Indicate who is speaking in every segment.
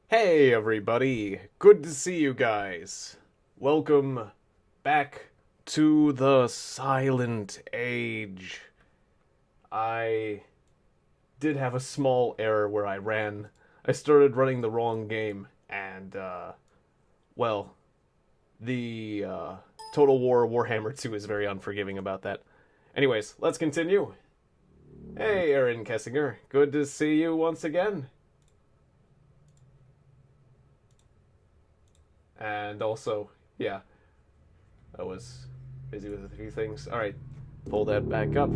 Speaker 1: Hey everybody, good to see you guys. Welcome back to the Silent Age. I did have a small error where I started running the wrong game, and, well, the, Total War Warhammer 2 is very unforgiving about that. Anyways, let's continue. Hey, Aaron Kessinger, good to see you once again. And also, yeah, I was busy with a few things. Alright, pull that back up.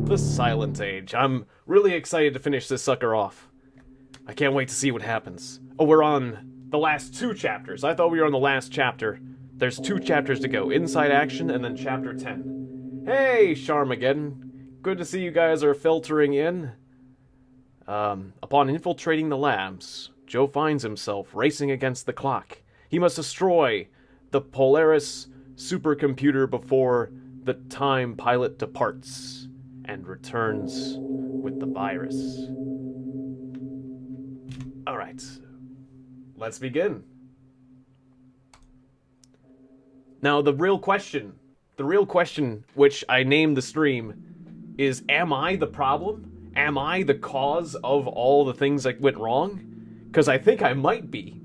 Speaker 1: The Silent Age. I'm really excited to finish this sucker off. I can't wait to see what happens. Oh, we're on the last two chapters. I thought we were on the last chapter. There's two chapters to go. Inside Action and then Chapter 10. Hey, Sharmageddon. Good to see you guys are filtering in. Upon infiltrating the labs, Joe finds himself racing against the clock. He must destroy the Polaris supercomputer before the time pilot departs and returns with the virus. Alright, let's begin. Now, the real question which I named the stream is, am I the problem? Am I the cause of all the things that went wrong? Because I think I might be.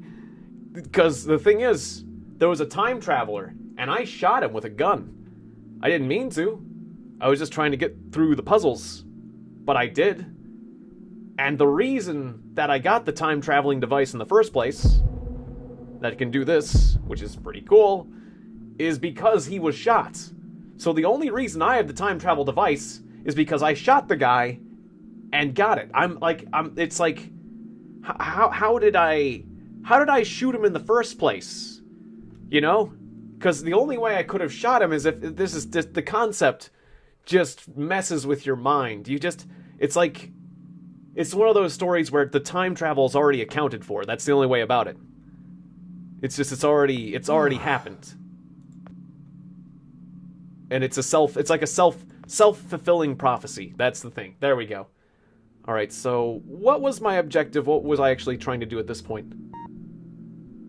Speaker 1: Because the thing is, there was a time traveler, and I shot him with a gun. I didn't mean to. I was just trying to get through the puzzles. But I did. And the reason that I got the time-traveling device in the first place, that can do this, which is pretty cool, is because he was shot. So the only reason I have the time-travel device is because I shot the guy and got it. It's like, how did I shoot him in the first place? You know? Because the only way I could have shot him is if this is just, the concept just messes with your mind. It's like, it's one of those stories where the time travel is already accounted for. That's the only way about it. It's already happened. And it's like a self-fulfilling prophecy. That's the thing. There we go. Alright, so what was my objective? What was I actually trying to do at this point?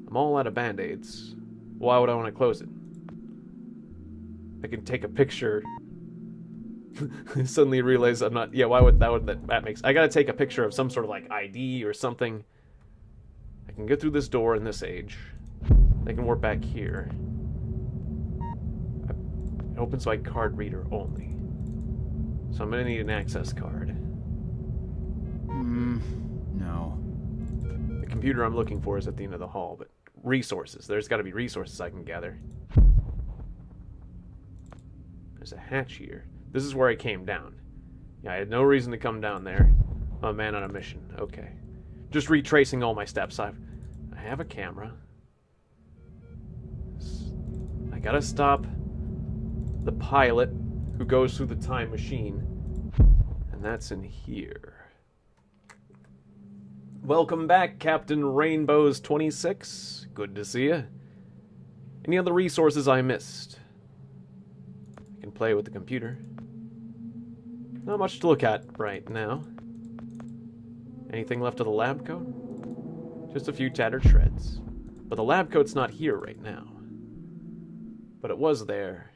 Speaker 1: I'm all out of band-aids. Why would I want to close it? I can take a picture. Suddenly realize I'm not... Yeah, why would that makes... I gotta take a picture of some sort of, like, ID or something. I can get through this door in this age. I can warp back here. It opens by card reader only. So I'm gonna need an access card.
Speaker 2: No.
Speaker 1: The computer I'm looking for is at the end of the hall, but resources. There's gotta be resources I can gather. There's a hatch here. This is where I came down. Yeah, I had no reason to come down there. I'm a man on a mission. Okay. Just retracing all my steps. I have a camera. I gotta stop the pilot who goes through the time machine. And that's in here. Welcome back, Captain Rainbows 26. Good to see you. Any other resources I missed? I can play with the computer. Not much to look at right now. Anything left of the lab coat? Just a few tattered shreds. But the lab coat's not here right now. But it was there.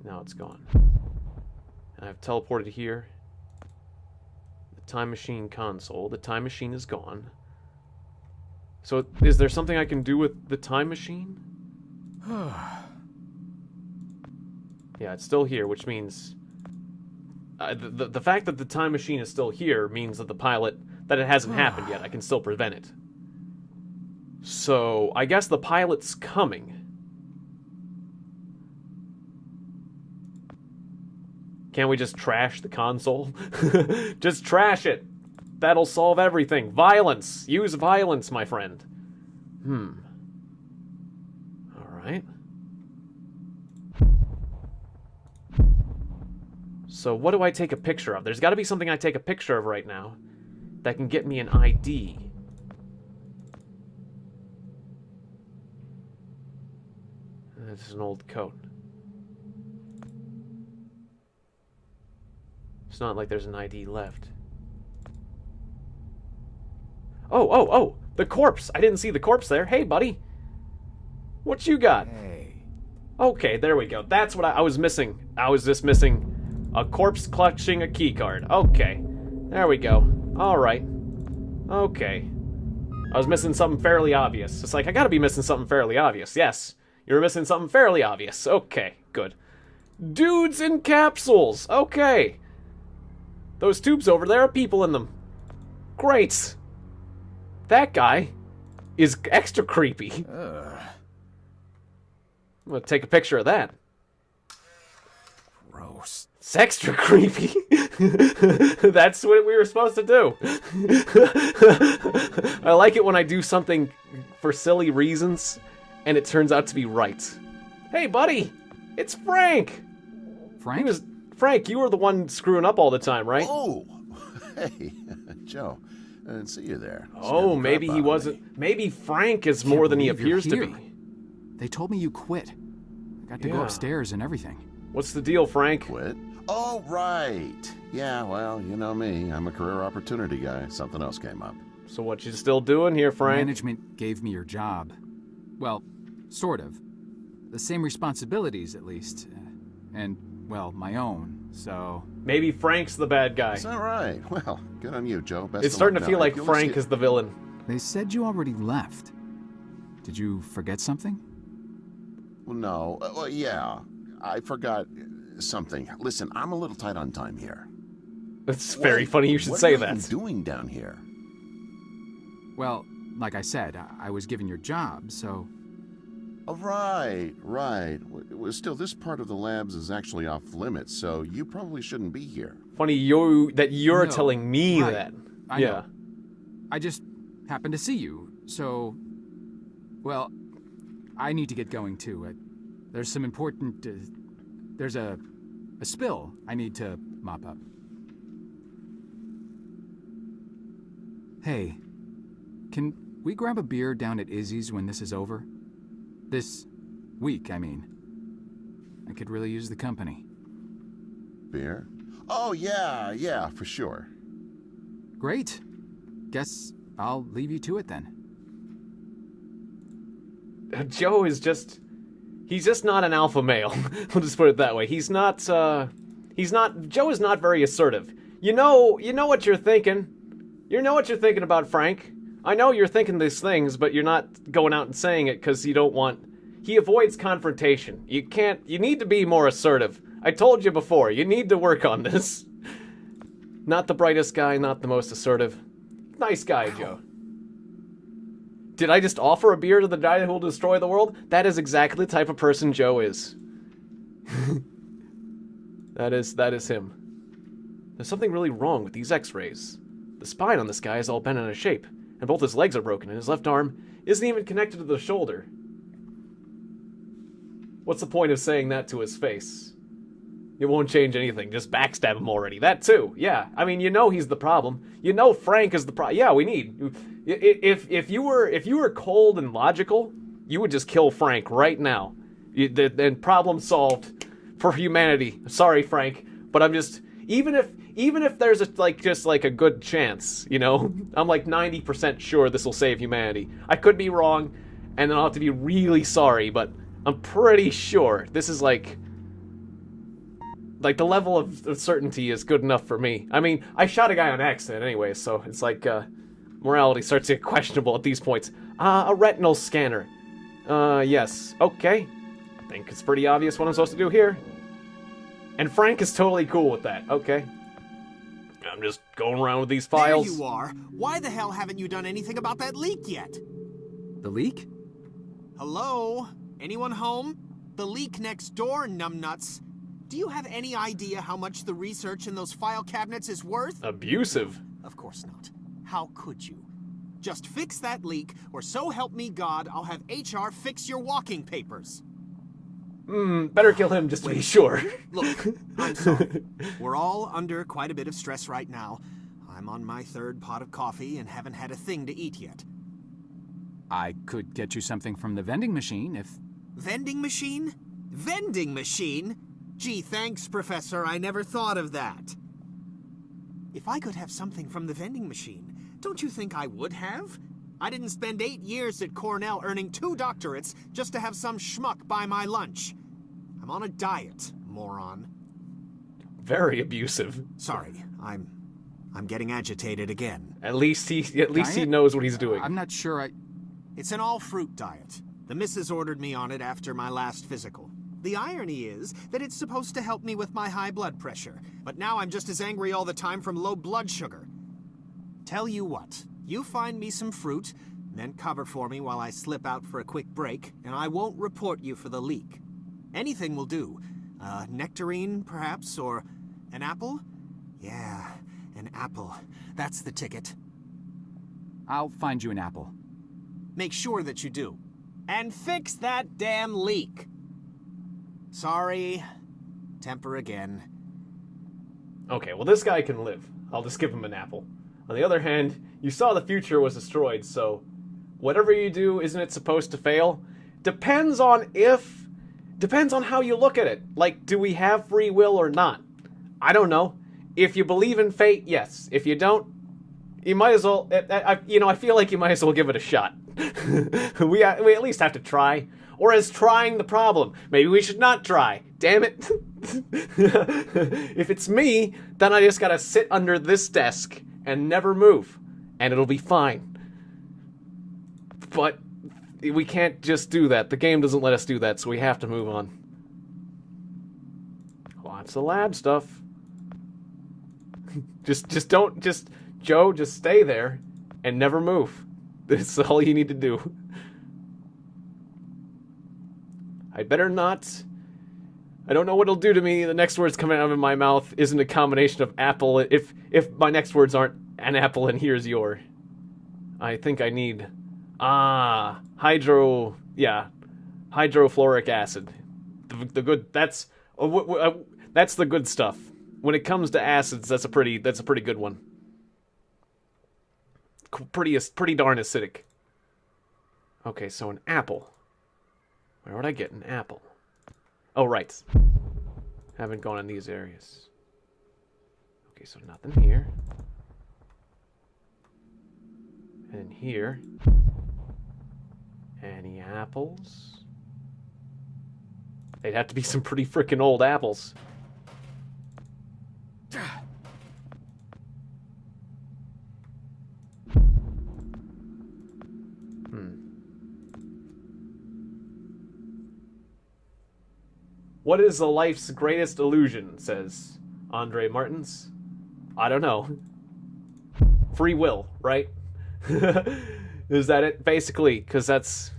Speaker 1: Now it's gone. And I've teleported here. The time machine console. The time machine is gone. So is there something I can do with the time machine? Yeah, it's still here, which means... the fact that the time machine is still here means that that it hasn't happened yet. I can still prevent it. So, I guess the pilot's coming. Can't we just trash the console? Just trash it! That'll solve everything. Violence! Use violence, my friend. Alright. So what do I take a picture of? There's got to be something I take a picture of right now that can get me an ID. This is an old coat. It's not like there's an ID left. Oh! The corpse. I didn't see the corpse there. Hey, buddy. What you got?
Speaker 2: Hey.
Speaker 1: Okay, there we go. That's what I was missing. I was just missing a corpse clutching a key card. Okay. There we go. Alright. Okay. I was missing something fairly obvious. It's like, I gotta be missing something fairly obvious. Yes. You're missing something fairly obvious. Okay, good. Dudes in capsules. Okay. Those tubes over there are people in them. Great. That guy is extra creepy. I'm gonna take a picture of that.
Speaker 2: Gross.
Speaker 1: It's extra creepy. That's what we were supposed to do. I like it when I do something for silly reasons, and it turns out to be right. Hey, buddy! It's Frank!
Speaker 2: Frank?
Speaker 1: Frank, you were the one screwing up all the time, right?
Speaker 3: Oh! Hey, Joe. I didn't see you there.
Speaker 1: Oh, maybe he wasn't... Maybe Frank is more than he appears to be.
Speaker 2: They told me you quit. I got to go upstairs and everything.
Speaker 1: What's the deal, Frank?
Speaker 3: Quit? Oh, right. Yeah, well, you know me. I'm a career opportunity guy. Something else came up.
Speaker 1: So what you still doing here, Frank?
Speaker 2: Management gave me your job. Well, sort of. The same responsibilities, at least. And, well, my own, so...
Speaker 1: Maybe Frank's the bad guy.
Speaker 3: Is that right? Well, good on you, Joe. Best
Speaker 1: It's
Speaker 3: of
Speaker 1: starting
Speaker 3: luck
Speaker 1: to feel
Speaker 3: now.
Speaker 1: like Frank is the villain.
Speaker 2: They said you already left. Did you forget something?
Speaker 3: Well, no. Well, yeah. I forgot something. Listen, I'm a little tight on time here.
Speaker 1: It's very funny you should
Speaker 3: what
Speaker 1: say
Speaker 3: are
Speaker 1: that.
Speaker 3: you doing down here?
Speaker 2: Well, like I said, I was given your job, so...
Speaker 3: Oh, right. Well, still, this part of the labs is actually off limits, so you probably shouldn't be here.
Speaker 1: Funny you're
Speaker 2: No,
Speaker 1: telling me
Speaker 2: right.
Speaker 1: that.
Speaker 2: I know. I just happened to see you, so... Well, I need to get going, too. There's some important... there's a spill I need to mop up. Hey, can we grab a beer down at Izzy's when this is over? This week, I mean. I could really use the company.
Speaker 3: Beer? Oh, yeah, for sure.
Speaker 2: Great. Guess I'll leave you to it then.
Speaker 1: Joe is just... He's just not an alpha male. We'll just put it that way. He's not, Joe is not very assertive. You know what you're thinking. You know what you're thinking about Frank. I know you're thinking these things, but you're not going out and saying it because you don't want... He avoids confrontation. You need to be more assertive. I told you before, you need to work on this. Not the brightest guy, not the most assertive. Nice guy, Joe. Did I just offer a beer to the guy who will destroy the world? That is exactly the type of person Joe is. That is him. There's something really wrong with these x-rays. The spine on this guy is all bent out of shape, and both his legs are broken, and his left arm isn't even connected to the shoulder. What's the point of saying that to his face? It won't change anything, just backstab him already. That too, yeah. I mean, you know he's the problem. You know Frank is the problem. Yeah, we need... If you were cold and logical, you would just kill Frank right now. Then problem solved for humanity. Sorry, Frank, but I'm just... Even if there's just a good chance, you know, I'm like 90% sure this will save humanity. I could be wrong, and then I'll have to be really sorry, but I'm pretty sure this is like the level of certainty is good enough for me. I mean, I shot a guy on accident anyway, so it's like morality starts to get questionable at these points. A retinal scanner. Yes. Okay. I think it's pretty obvious what I'm supposed to do here. And Frank is totally cool with that. Okay. I'm just going around with these files.
Speaker 4: There you are. Why the hell haven't you done anything about that leak yet?
Speaker 2: The leak?
Speaker 4: Hello? Anyone home? The leak next door, numbnuts. Do you have any idea how much the research in those file cabinets is worth?
Speaker 1: Abusive.
Speaker 4: Of course not. How could you? Just fix that leak, or so help me God, I'll have HR fix your walking papers.
Speaker 1: Better kill him just to be sure.
Speaker 4: Look, I'm sorry. We're all under quite a bit of stress right now. I'm on my third pot of coffee and haven't had a thing to eat yet.
Speaker 2: I could get you something from the vending machine if...
Speaker 4: Vending machine? Vending machine? Gee, thanks, Professor. I never thought of that. If I could have something from the vending machine, don't you think I would have? I didn't spend 8 years at Cornell earning 2 doctorates just to have some schmuck buy my lunch. I'm on a diet, moron.
Speaker 1: Very abusive.
Speaker 4: Sorry, I'm getting agitated again.
Speaker 1: At least he
Speaker 2: Diet?
Speaker 1: knows what he's doing.
Speaker 2: I'm not sure I...
Speaker 4: It's an all-fruit diet. The missus ordered me on it after my last physical. The irony is that it's supposed to help me with my high blood pressure, but now I'm just as angry all the time from low blood sugar. Tell you what, you find me some fruit, then cover for me while I slip out for a quick break, and I won't report you for the leak. Anything will do. Nectarine, perhaps, or an apple? Yeah, an apple. That's the ticket.
Speaker 2: I'll find you an apple.
Speaker 4: Make sure that you do. And fix that damn leak. Sorry. Temper again.
Speaker 1: Okay, well this guy can live. I'll just give him an apple. On the other hand, you saw the future was destroyed, so whatever you do, isn't it supposed to fail? Depends on how you look at it. Like, do we have free will or not? I don't know. If you believe in fate, yes. If you don't, you might as well, I feel like you might as well give it a shot. we at least have to try. Or is trying the problem? Maybe we should not try. Damn it. If it's me, then I just gotta sit under this desk and never move. And it'll be fine. But we can't just do that. The game doesn't let us do that, so we have to move on. Lots of lab stuff. Joe, just stay there and never move. That's all you need to do. I better not. I don't know what it'll do to me. The next words coming out of my mouth isn't a combination of apple. If my next words aren't an apple and here's your. I think I need hydrofluoric acid. The good. That's the good stuff. When it comes to acids, that's a pretty good one. Pretty darn acidic. Okay, so an apple. Where would I get an apple? Oh, right. Haven't gone in these areas. Okay, so nothing here. And here. Any apples? They'd have to be some pretty frickin' old apples. What is the life's greatest illusion, says Andre Martins. I don't know. Free will, right? Is that it? Basically, because that's...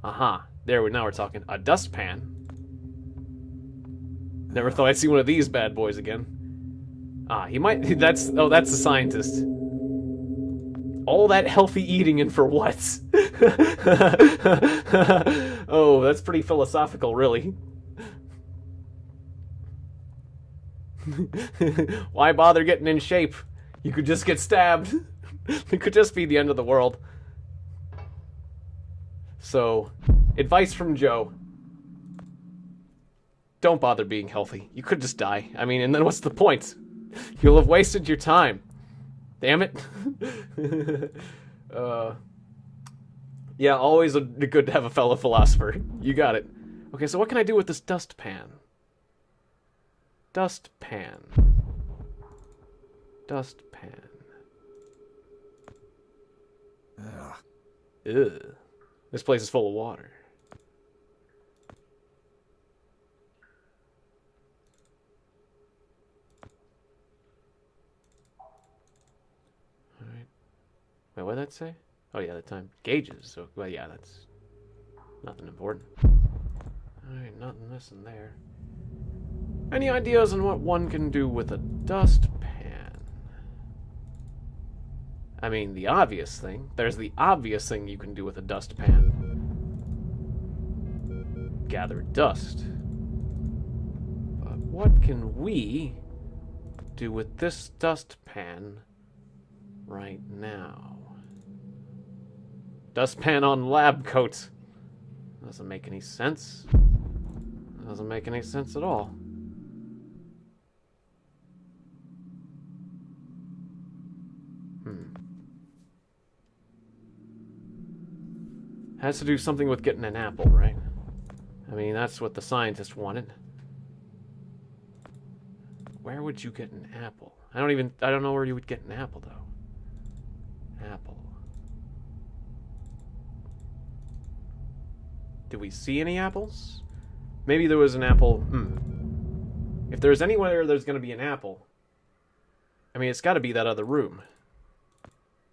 Speaker 1: Now we're talking. A dustpan. Never thought I'd see one of these bad boys again. He might... That's the scientist. All that healthy eating and for what? Oh, that's pretty philosophical, really. Why bother getting in shape? You could just get stabbed. It could just be the end of the world. So, advice from Joe. Don't bother being healthy. You could just die. I mean, and then what's the point? You'll have wasted your time. Damn it. Yeah, always good to have a fellow philosopher. You got it. Okay, so what can I do with this dustpan? Dustpan. Dustpan. Ugh. This place is full of water. Alright. Wait, what did that say? Oh yeah, the time. Gauges. So, well, yeah, that's nothing important. Alright, nothing missing there. Any ideas on what one can do with a dustpan? I mean, the obvious thing. There's the obvious thing you can do with a dustpan. Gather dust. But what can we do with this dustpan right now? Dustpan on lab coat. Doesn't make any sense. Doesn't make any sense at all. Has to do something with getting an apple, right? I mean, that's what the scientist wanted. Where would you get an apple? I don't know where you would get an apple, though. Apple. Did we see any apples? Maybe there was an apple. If there's anywhere there's going to be an apple, I mean, it's got to be that other room.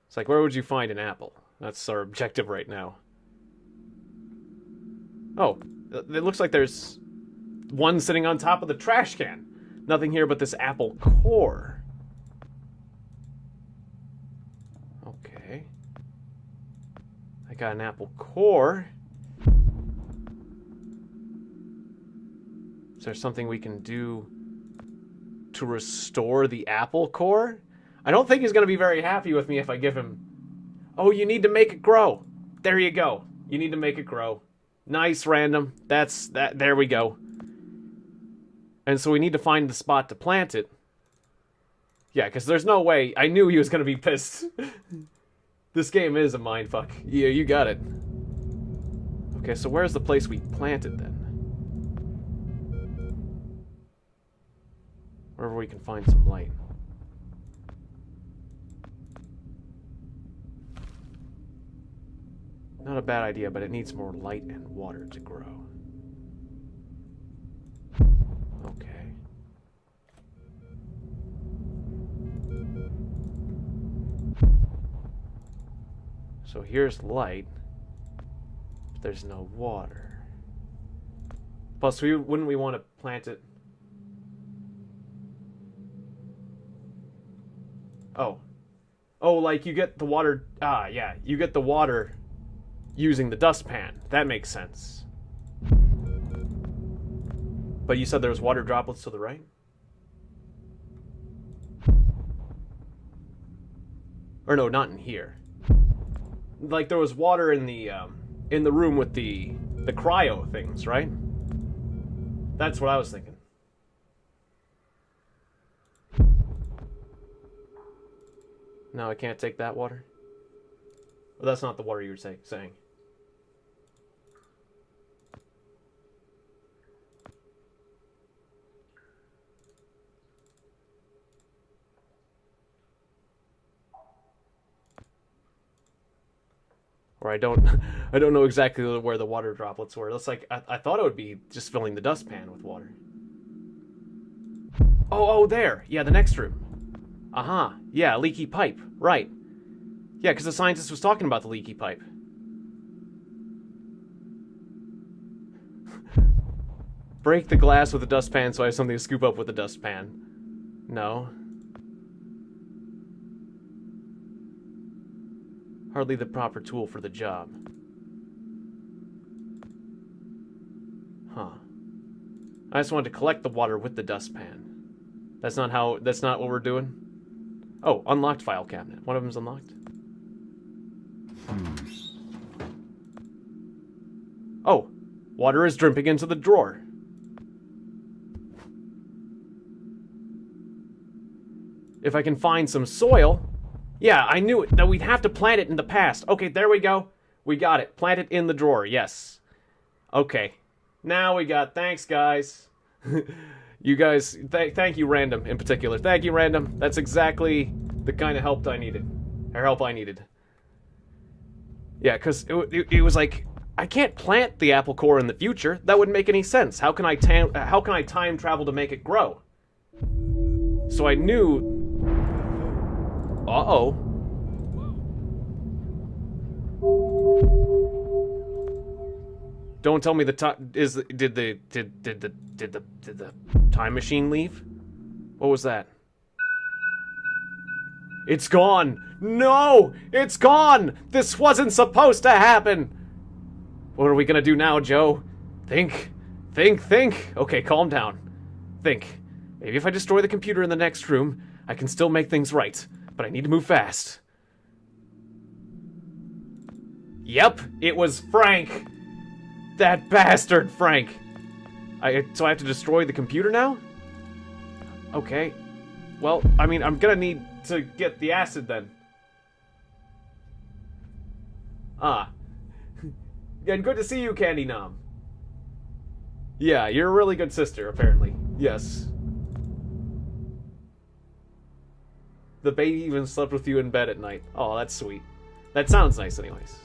Speaker 1: It's like, where would you find an apple? That's our objective right now. Oh, it looks like there's one sitting on top of the trash can. Nothing here but this apple core. Okay. I got an apple core. Is there something we can do to restore the apple core? I don't think he's going to be very happy with me if I give him... Oh, you need to make it grow. There you go. You need to make it grow. Nice, random. That's that. There we go. And so we need to find the spot to plant it. Yeah, because there's no way. I knew he was going to be pissed. This game is a mindfuck. Yeah, you got it. Okay, so where's the place we planted then? Wherever we can find some light. Not a bad idea, but it needs more light and water to grow. Okay. So here's light, but there's no water. Plus, wouldn't we want to plant it? Oh. Oh, like you get the water... Ah, yeah. You get the water using the dustpan. That makes sense. But you said there was water droplets to the right? Or no, not in here. Like there was water in the room with the cryo things, right? That's what I was thinking. No, I can't take that water? Well, that's not the water you were saying. Or I don't know exactly where the water droplets were. That's like I thought it would be just filling the dustpan with water. Oh, there. Yeah, the next room. Uh-huh. Yeah, leaky pipe. Right. Yeah, because the scientist was talking about the leaky pipe. Break the glass with a dustpan so I have something to scoop up with the dustpan. No. Hardly the proper tool for the job. Huh. I just wanted to collect the water with the dustpan. That's not what we're doing? Oh, unlocked file cabinet. One of them's unlocked. Oh, water is dripping into the drawer. If I can find some soil... Yeah, I knew it, that we'd have to plant it in the past. Okay, there we go. We got it. Plant it in the drawer, yes. Okay. Now we got... Thanks, guys. You guys... Thank you, Random, in particular. Thank you, Random. That's exactly the kind of help I needed. Yeah, because it was like... I can't plant the apple core in the future. That wouldn't make any sense. How can I time travel to make it grow? So I knew... Uh-oh. Don't tell me the time did the time machine leave? What was that? It's gone. No, it's gone. This wasn't supposed to happen. What are we gonna do now, Joe? Think. Okay, calm down. Think. Maybe if I destroy the computer in the next room, I can still make things right. But I need to move fast. Yep, it was Frank. That bastard Frank. So I have to destroy the computer now? Okay. Well, I mean, I'm gonna need to get the acid then. Ah. Yeah, good to see you, Candy Nom. Yeah, you're a really good sister, apparently. Yes. The baby even slept with you in bed at night. Oh, that's sweet. That sounds nice, anyways.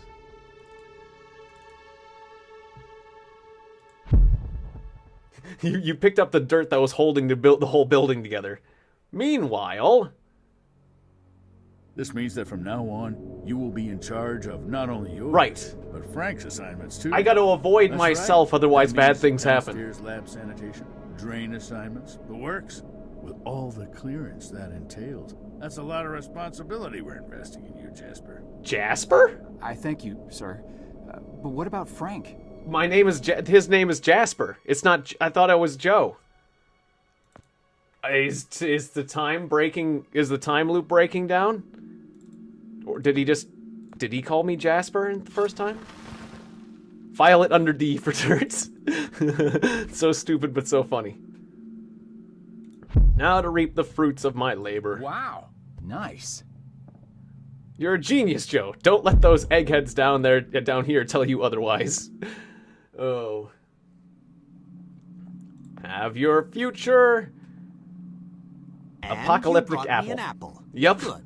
Speaker 1: You picked up the dirt that was holding the whole building together. Meanwhile...
Speaker 5: This means that from now on, you will be in charge of not only yours,
Speaker 1: Right.
Speaker 5: but Frank's assignments too.
Speaker 1: I gotta avoid
Speaker 5: That's
Speaker 1: myself,
Speaker 5: right.
Speaker 1: otherwise
Speaker 5: That
Speaker 1: bad
Speaker 5: means
Speaker 1: things happen.
Speaker 5: downstairs lab sanitation, drain assignments, the works, with all the clearance that entails. That's a lot of responsibility we're investing in you, Jasper.
Speaker 1: Jasper?
Speaker 2: I thank you, sir. But what about Frank?
Speaker 1: My name is his name is Jasper. It's not. I thought I was Joe. Is the time breaking? Is the time loop breaking down? Or did he call me Jasper the first time? File it under D for turds. So stupid but so funny. Now to reap the fruits of my labor.
Speaker 2: Wow. Nice.
Speaker 1: You're a genius, Joe. Don't let those eggheads down here tell you otherwise. Oh. Have your future.
Speaker 4: And
Speaker 1: Apocalyptic
Speaker 4: you brought
Speaker 1: apple.
Speaker 4: me an apple.
Speaker 1: Yep.
Speaker 4: Good.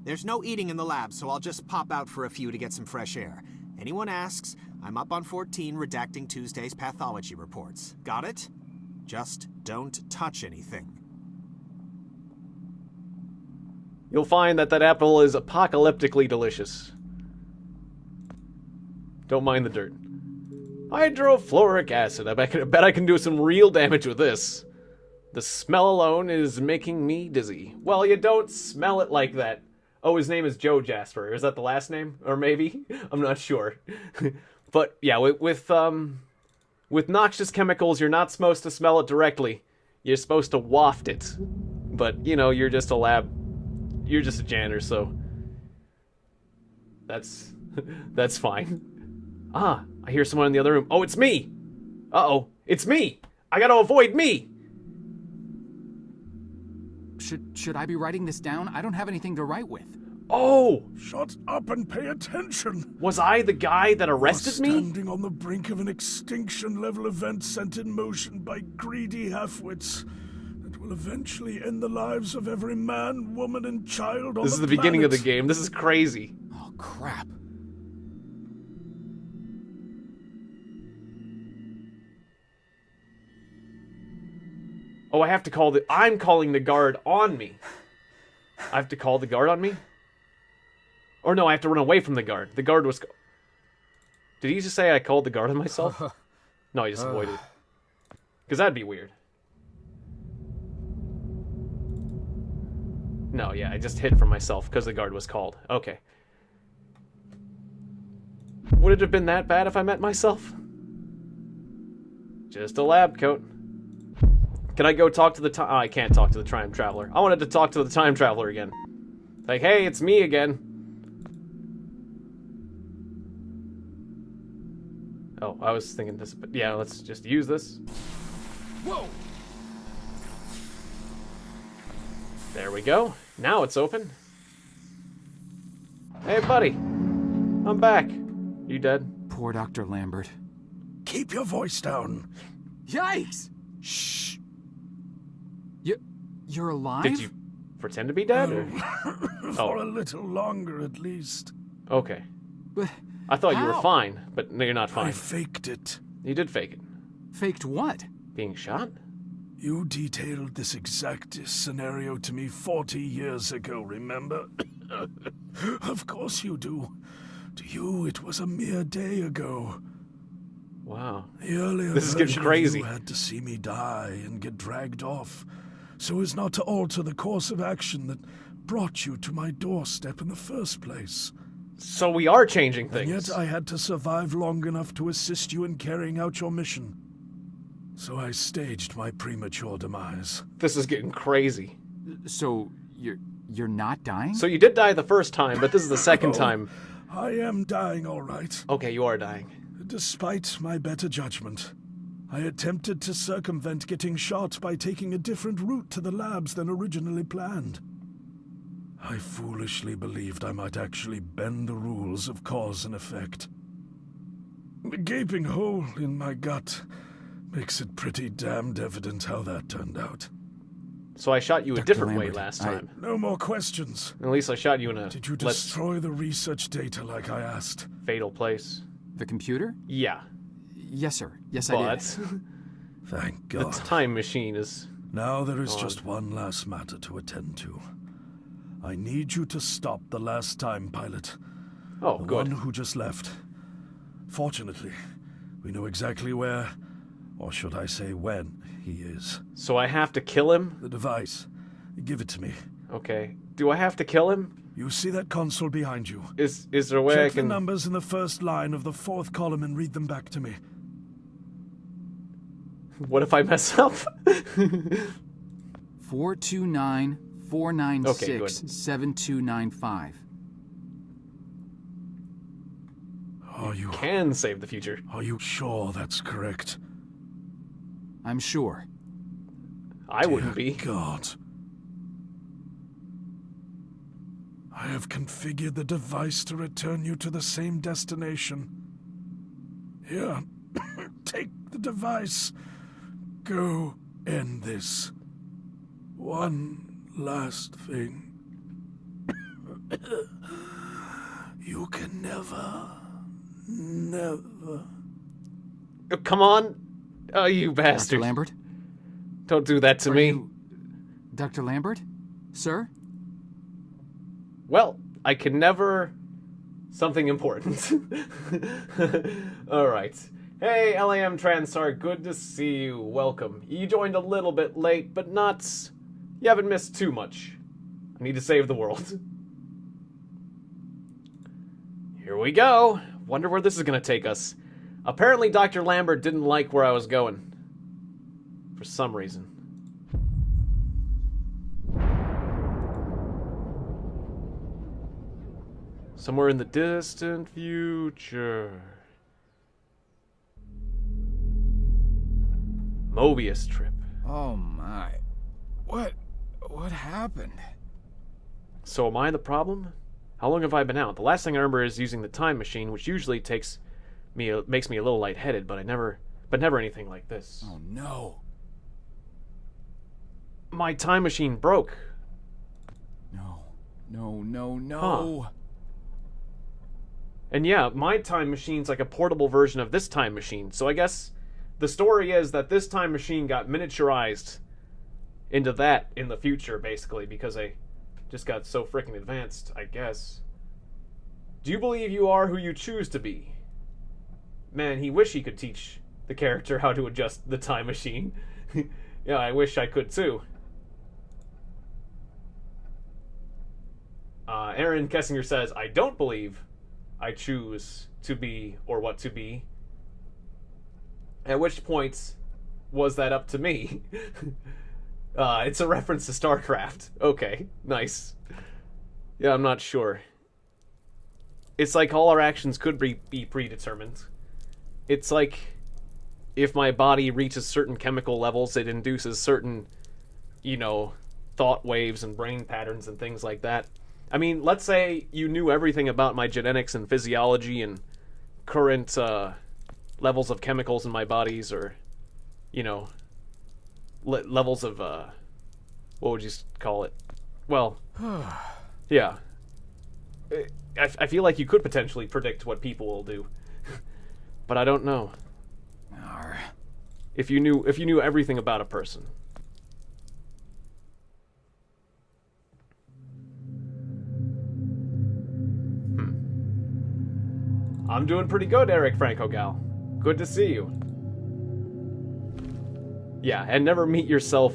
Speaker 4: There's no eating in the lab, so I'll just pop out for a few to get some fresh air. Anyone asks, I'm up on 14 redacting Tuesday's pathology reports. Got it? Just don't touch anything.
Speaker 1: You'll find that apple is apocalyptically delicious. Don't mind the dirt. Hydrofluoric acid. I bet I can do some real damage with this. The smell alone is making me dizzy. Well, you don't smell it like that. Oh, his name is Joe Jasper. Is that the last name? Or maybe? I'm not sure. But yeah, with noxious chemicals, you're not supposed to smell it directly. You're supposed to waft it. But, you know, you're just a janitor, so that's fine. Ah, I hear someone in the other room. Oh, it's me! Uh-oh, it's me! I gotta avoid me!
Speaker 2: Should I be writing this down? I don't have anything to write with.
Speaker 1: Oh!
Speaker 6: Shut up and pay attention.
Speaker 1: Was I the guy that arrested me?
Speaker 6: Standing on the brink of an extinction-level event sent in motion by greedy half-wits that will eventually end the lives of every man, woman, and child on
Speaker 1: This is the beginning of the game. This is crazy.
Speaker 2: Oh, crap.
Speaker 1: Oh, I have to call I'm calling the guard on me. I have to call the guard on me? Or no, I have to run away from the guard. The guard was... Did he just say I called the guard on myself? No, he just avoided. Because that'd be weird. No, yeah, I just hid from myself because the guard was called. Okay. Would it have been that bad if I met myself? Just a lab coat. Can I go talk to the time... Oh, I can't talk to the time traveler. I wanted to talk to the time traveler again. Like, hey, it's me again. Oh, I was thinking this, but yeah, let's just use this.
Speaker 2: Whoa!
Speaker 1: There we go. Now it's open. Hey, buddy. I'm back. You dead?
Speaker 2: Poor Dr. Lambert.
Speaker 6: Keep your voice down.
Speaker 2: Yikes!
Speaker 6: Shh.
Speaker 2: You're alive?
Speaker 1: Did you pretend to be dead? Or?
Speaker 6: For a little longer, at least.
Speaker 1: Okay.
Speaker 2: But
Speaker 1: I thought you were
Speaker 2: how?
Speaker 1: fine, but no, you're not
Speaker 6: I
Speaker 1: fine.
Speaker 6: faked it.
Speaker 1: You did fake it.
Speaker 2: Faked what?
Speaker 1: Being shot?
Speaker 6: You detailed this exact scenario to me 40 years ago, remember? Of course you do. To you, it was a mere day ago.
Speaker 1: Wow.
Speaker 6: The earlier
Speaker 1: This is getting
Speaker 6: version of
Speaker 1: crazy.
Speaker 6: You had to see me die and get dragged off, so as not to alter the course of action that brought you to my doorstep in the first place.
Speaker 1: So we are changing
Speaker 6: And
Speaker 1: things.
Speaker 6: yet I had to survive long enough to assist you in carrying out your mission. So I staged my premature demise.
Speaker 1: This is getting crazy.
Speaker 2: So you're not dying?
Speaker 1: So you did die the first time, but this is the second time.
Speaker 6: I am dying, all right.
Speaker 1: Okay, you are dying.
Speaker 6: Despite my better judgment, I attempted to circumvent getting shot by taking a different route to the labs than originally planned. I foolishly believed I might actually bend the rules of cause and effect. The gaping hole in my gut makes it pretty damned evident how that turned out.
Speaker 1: So I shot you a
Speaker 2: Dr.
Speaker 1: different way
Speaker 2: Lambert,
Speaker 1: last time.
Speaker 6: No more questions.
Speaker 1: At least I shot you in a
Speaker 6: Did you
Speaker 1: less
Speaker 6: destroy the research data like I asked?
Speaker 1: fatal place.
Speaker 2: The computer?
Speaker 1: Yeah,
Speaker 2: Yes, sir. Yes, I
Speaker 1: but
Speaker 2: did.
Speaker 6: Thank
Speaker 1: the
Speaker 6: God.
Speaker 1: time machine is...
Speaker 6: Now there is
Speaker 1: God.
Speaker 6: just one last matter to attend to. I need you to stop the last time pilot.
Speaker 1: Oh,
Speaker 6: The
Speaker 1: good.
Speaker 6: one who just left. Fortunately, we know exactly where, or should I say when, he is.
Speaker 1: So I have to kill him?
Speaker 6: The device. Give it to me.
Speaker 1: Okay. Do I have to kill him?
Speaker 6: You see that console behind you?
Speaker 1: Is there a way I
Speaker 6: Check the
Speaker 1: can...
Speaker 6: numbers in the first line of the fourth column and read them back to me.
Speaker 1: What if I mess up?
Speaker 2: 429
Speaker 1: Okay, good.
Speaker 2: 496 7295.
Speaker 1: Can save the future.
Speaker 6: Are you sure that's correct?
Speaker 2: I'm sure.
Speaker 1: I wouldn't
Speaker 6: Dear
Speaker 1: be.
Speaker 6: God. I have configured the device to return you to the same destination. Here, take the device. Go end this. One last thing. You can never.
Speaker 1: Oh, come on. Oh, you bastard.
Speaker 2: Dr. Lambert?
Speaker 1: Don't do that to
Speaker 2: Are
Speaker 1: me.
Speaker 2: you... Dr. Lambert? Sir?
Speaker 1: Well, I can never... Something important. Alright. Hey, LAM Transar, good to see you. Welcome. You joined a little bit late, but not... You haven't missed too much. I need to save the world. Here we go. Wonder where this is going to take us. Apparently Dr. Lambert didn't like where I was going. For some reason. Somewhere in the distant future. Mobius trip.
Speaker 2: Oh my. What happened?
Speaker 1: So am I the problem? How long have I been out? The last thing I remember is using the time machine, which usually makes me a little lightheaded, but never anything like this.
Speaker 2: Oh no.
Speaker 1: My time machine broke.
Speaker 2: No.
Speaker 1: And yeah, my time machine's like a portable version of this time machine. So I guess the story is that this time machine got miniaturized into that in the future, basically, because I just got so freaking advanced, I guess. Do you believe you are who you choose to be? Man, he wish he could teach the character how to adjust the time machine. Yeah, I wish I could too. Aaron Kessinger says, I don't believe I choose to be or what to be. At which point was that up to me? It's a reference to StarCraft. Okay, nice. Yeah, I'm not sure. It's like all our actions could be predetermined. It's like if my body reaches certain chemical levels, it induces certain, thought waves and brain patterns and things like that. I mean, let's say you knew everything about my genetics and physiology and current levels of chemicals in my bodies, or, levels of, what would you call it? Well, yeah. I feel like you could potentially predict what people will do. But I don't know. If you knew everything about a person. I'm doing pretty good, Eric Franco Gal. Good to see you. Yeah, and never meet yourself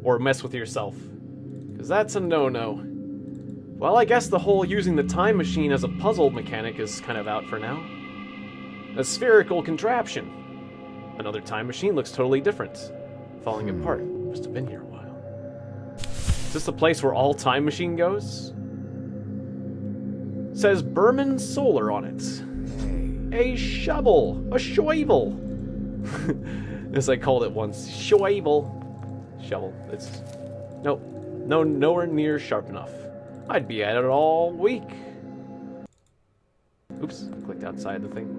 Speaker 1: or mess with yourself, because that's a no-no. Well, I guess the whole using the time machine as a puzzle mechanic is kind of out for now. A spherical contraption. Another time machine looks totally different. Falling apart. Must have been here a while. Is this the place where all time machine goes? Says Berman Solar on it. A shovel. A shovel. As I called it once. Shovel. Shovel. It's... Nope. No, nowhere near sharp enough. I'd be at it all week. Oops. Clicked outside the thing.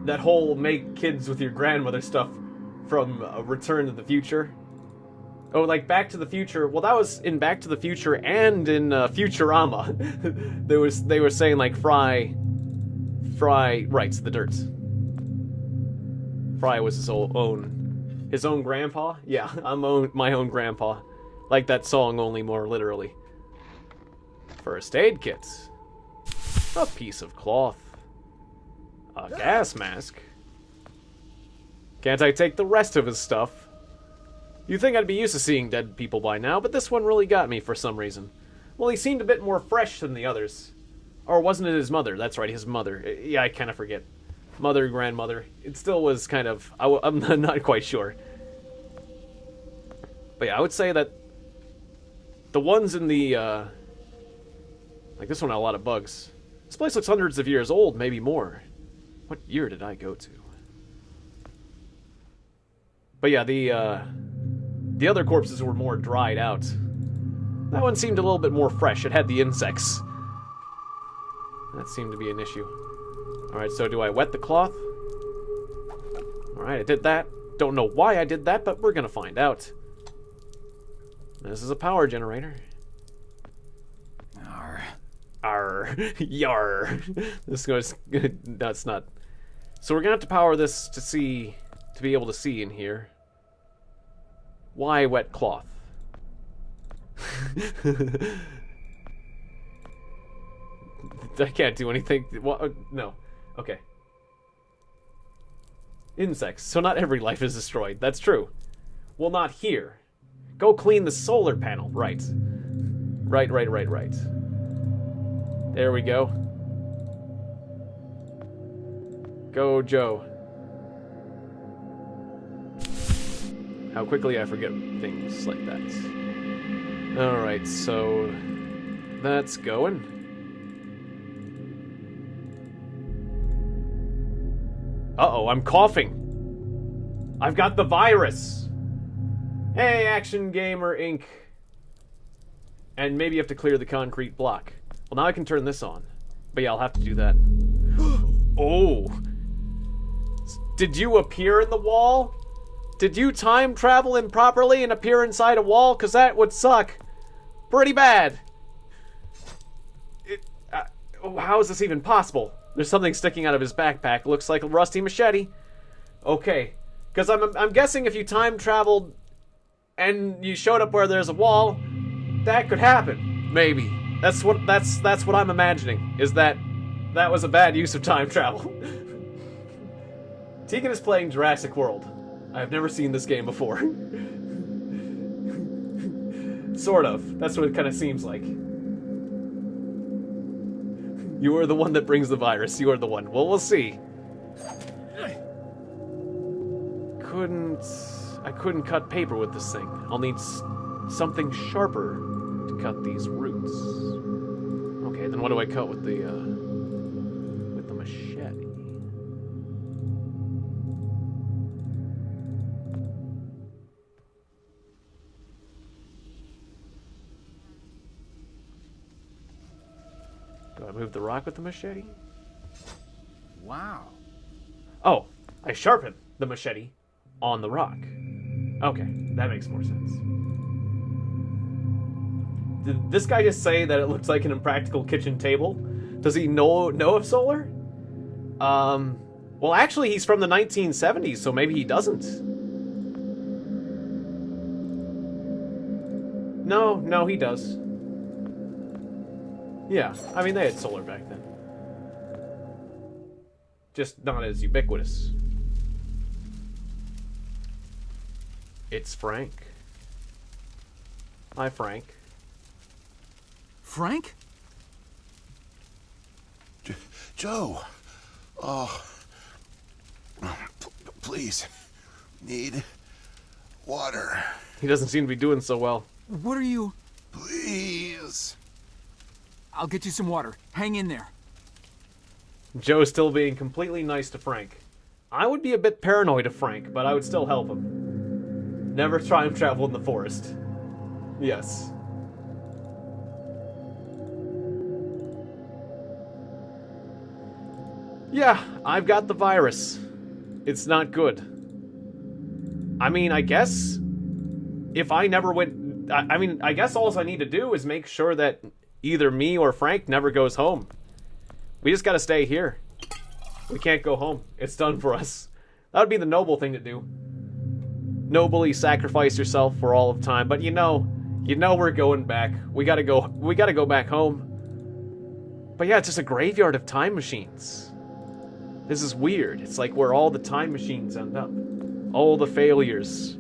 Speaker 1: that whole make kids with your grandmother stuff from Return to the Future. Oh, like Back to the Future. Well, that was in Back to the Future and in Futurama. They were saying like Fry writes the dirt. Fry was his own grandpa. Yeah, I'm my own grandpa. Like that song, only more literally. First aid kits. A piece of cloth. A gas mask. Can't I take the rest of his stuff? You'd think I'd be used to seeing dead people by now, but this one really got me for some reason. Well, he seemed a bit more fresh than the others. Or wasn't it his mother? That's right, his mother. Yeah, I kind of forget. Mother, grandmother. It still was kind of... I'm not quite sure. But yeah, I would say that the ones in the... like this one had a lot of bugs. This place looks hundreds of years old, maybe more. What year did I go to? But yeah, the other corpses were more dried out. That one seemed a little bit more fresh. It had the insects. That seemed to be an issue. Alright, so do I wet the cloth? Alright, I did that. Don't know why I did that, but we're gonna find out. This is a power generator. Arr. Yar. This goes... No, it's not. So we're gonna have to power this to be able to see in here. Why wet cloth? I can't do anything. No. Okay. Insects. So not every life is destroyed. That's true. Well, not here. Go clean the solar panel. Right. Right. There we go. Go, Joe. How quickly I forget things like that. Alright, so... that's going. Uh-oh, I'm coughing. I've got the virus. Hey, Action Gamer Inc. And maybe you have to clear the concrete block. Well, now I can turn this on. But yeah, I'll have to do that. Oh. Did you appear in the wall? Did you time travel improperly and appear inside a wall? Because that would suck. Pretty bad. How is this even possible? There's something sticking out of his backpack. Looks like a rusty machete. Okay. Because I'm guessing if you time traveled and you showed up where there's a wall, that could happen. Maybe. That's what I'm imagining. Is that was a bad use of time travel. Tiegon is playing Jurassic World. I've never seen this game before. Sort of. That's what it kind of seems like. You are the one that brings the virus. You are the one. Well, we'll see. I couldn't cut paper with this thing. I'll need something sharper to cut these roots. Okay, then what do I cut with the machete? Do I move the rock with the machete?
Speaker 2: Wow.
Speaker 1: Oh, I sharpen the machete on the rock. Okay, that makes more sense. Did this guy just say that it looks like an impractical kitchen table? Does he know of solar? Well, actually, he's from the 1970s, so maybe he doesn't. No, he does. Yeah, I mean, they had solar back then. Just not as ubiquitous. It's Frank. Hi, Frank.
Speaker 2: Frank?
Speaker 3: Joe. Oh. Please. Need water.
Speaker 1: He doesn't seem to be doing so well.
Speaker 2: What are you...
Speaker 3: Please.
Speaker 2: I'll get you some water. Hang in there.
Speaker 1: Joe's still being completely nice to Frank. I would be a bit paranoid of Frank, but I would still help him. Never try and travel in the forest. Yes. Yeah, I've got the virus. It's not good. I mean, I guess if I never went... I guess all I need to do is make sure that either me or Frank never goes home. We just gotta stay here. We can't go home. It's done for us. That would be the noble thing to do. Nobly sacrifice yourself for all of time. But you know we're going back. We gotta go back home. But yeah, it's just a graveyard of time machines. This is weird. It's like where all the time machines end up. All the failures.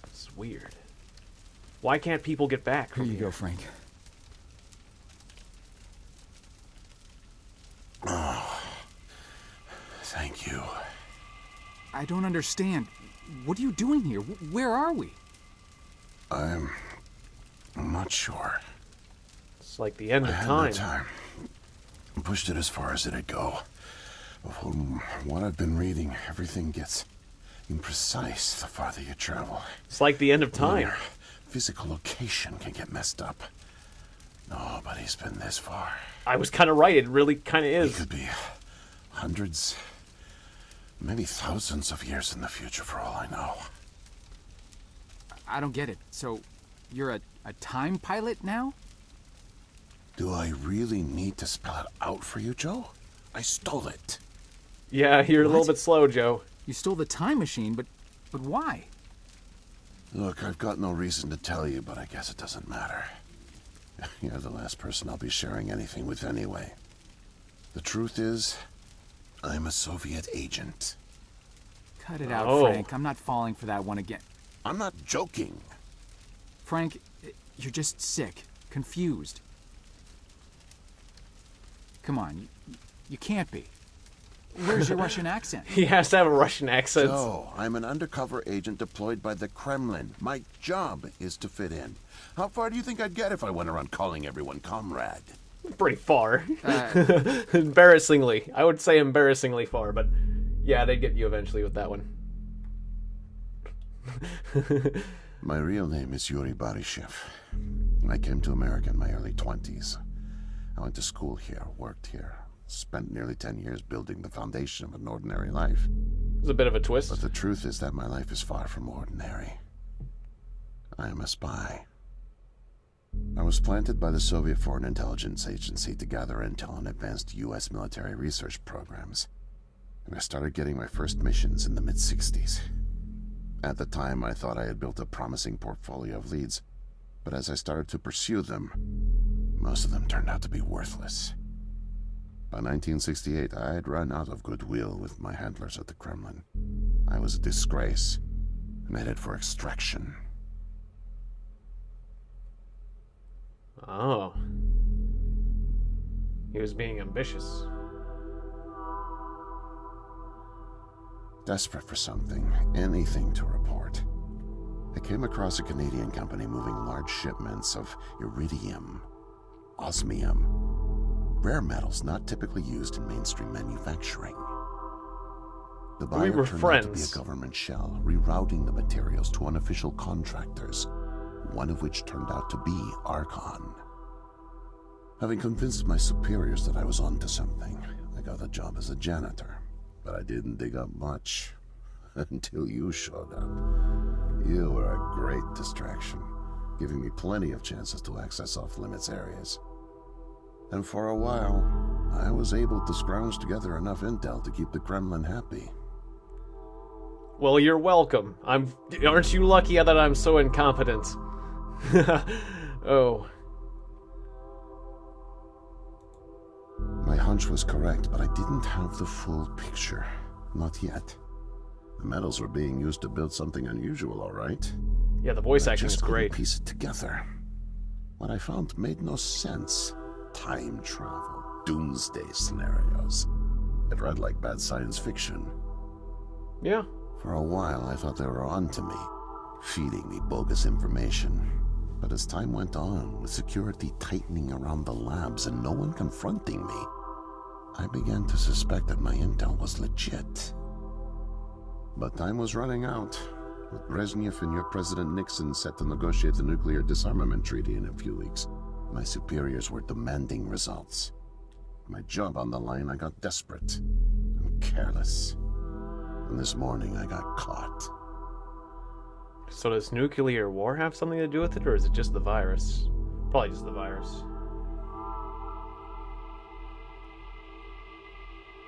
Speaker 1: It's weird. Why can't people get back
Speaker 2: Here
Speaker 1: from
Speaker 2: you go, Frank.
Speaker 3: Oh, thank you.
Speaker 2: I don't understand. What are you doing here? Where are we?
Speaker 3: I'm not sure.
Speaker 1: It's like the end of
Speaker 3: I had
Speaker 1: time.
Speaker 3: no time. Pushed it as far as it'd go. From what I've been reading, everything gets imprecise the farther you travel.
Speaker 1: It's like the end of time.
Speaker 3: Your physical location can get messed up. Nobody's been this far.
Speaker 1: I was kind of right. It really kind of
Speaker 3: It
Speaker 1: is.
Speaker 3: could be hundreds, maybe thousands of years in the future for all I know.
Speaker 2: I don't get it. So, you're a time pilot now?
Speaker 3: Do I really need to spell it out for you, Joe? I stole it.
Speaker 1: Yeah, you're a little
Speaker 2: What?
Speaker 1: bit slow, Joe.
Speaker 2: You stole the time machine, but why?
Speaker 3: Look, I've got no reason to tell you, but I guess it doesn't matter. You're the last person I'll be sharing anything with anyway. The truth is, I'm a Soviet agent.
Speaker 2: Cut it out,
Speaker 1: Oh.
Speaker 2: Frank. I'm not falling for that one again.
Speaker 3: I'm not joking.
Speaker 2: Frank, you're just sick, confused. Come on, you can't be. Where's your Russian accent?
Speaker 1: He has to have a Russian accent.
Speaker 3: Joe, I'm an undercover agent deployed by the Kremlin. My job is to fit in. How far do you think I'd get if I went around calling everyone comrade?
Speaker 1: Pretty far. Embarrassingly. I would say embarrassingly far, but yeah, they get you eventually with that one.
Speaker 3: My real name is Yuri Barishev. I came to America in my early 20s. I went to school here, worked here, spent nearly 10 years building the foundation of an ordinary life.
Speaker 1: It's a bit of a twist.
Speaker 3: But the truth is that my life is far from ordinary. I am a spy. I was planted by the Soviet Foreign Intelligence Agency to gather intel on advanced U.S. military research programs. And I started getting my first missions in the mid-60s. At the time, I thought I had built a promising portfolio of leads, but as I started to pursue them, most of them turned out to be worthless. By 1968, I had run out of goodwill with my handlers at the Kremlin. I was a disgrace and headed for extraction.
Speaker 1: Oh. He was being ambitious.
Speaker 3: Desperate for something, anything to report. I came across a Canadian company moving large shipments of iridium, osmium, rare metals not typically used in mainstream manufacturing. The
Speaker 1: We
Speaker 3: buyer
Speaker 1: were
Speaker 3: turned out to be
Speaker 1: friends.
Speaker 3: a government shell, rerouting the materials to unofficial contractors, one of which turned out to be Archon. Having convinced my superiors that I was onto something, I got a job as a janitor. But I didn't dig up much until you showed up. You were a great distraction, giving me plenty of chances to access off-limits areas. And for a while, I was able to scrounge together enough intel to keep the Kremlin happy.
Speaker 1: Well, you're welcome. Aren't you lucky that I'm so incompetent? Oh.
Speaker 3: My hunch was correct, but I didn't have the full picture. Not yet. The metals were being used to build something unusual, all right.
Speaker 1: Yeah, the voice
Speaker 3: I
Speaker 1: acting is
Speaker 3: just couldn't
Speaker 1: great.
Speaker 3: piece it together. What I found made no sense. Time travel, doomsday scenarios. It read like bad science fiction.
Speaker 1: Yeah.
Speaker 3: For a while, I thought they were onto me, feeding me bogus information. But as time went on, with security tightening around the labs and no one confronting me, I began to suspect that my intel was legit. But time was running out, with Brezhnev and your President Nixon set to negotiate the nuclear disarmament treaty in a few weeks. My superiors were demanding results. my job on the line, I got desperate and careless. And this morning I got caught.
Speaker 1: So does nuclear war have something to do with it, or is it just the virus? Probably just the virus.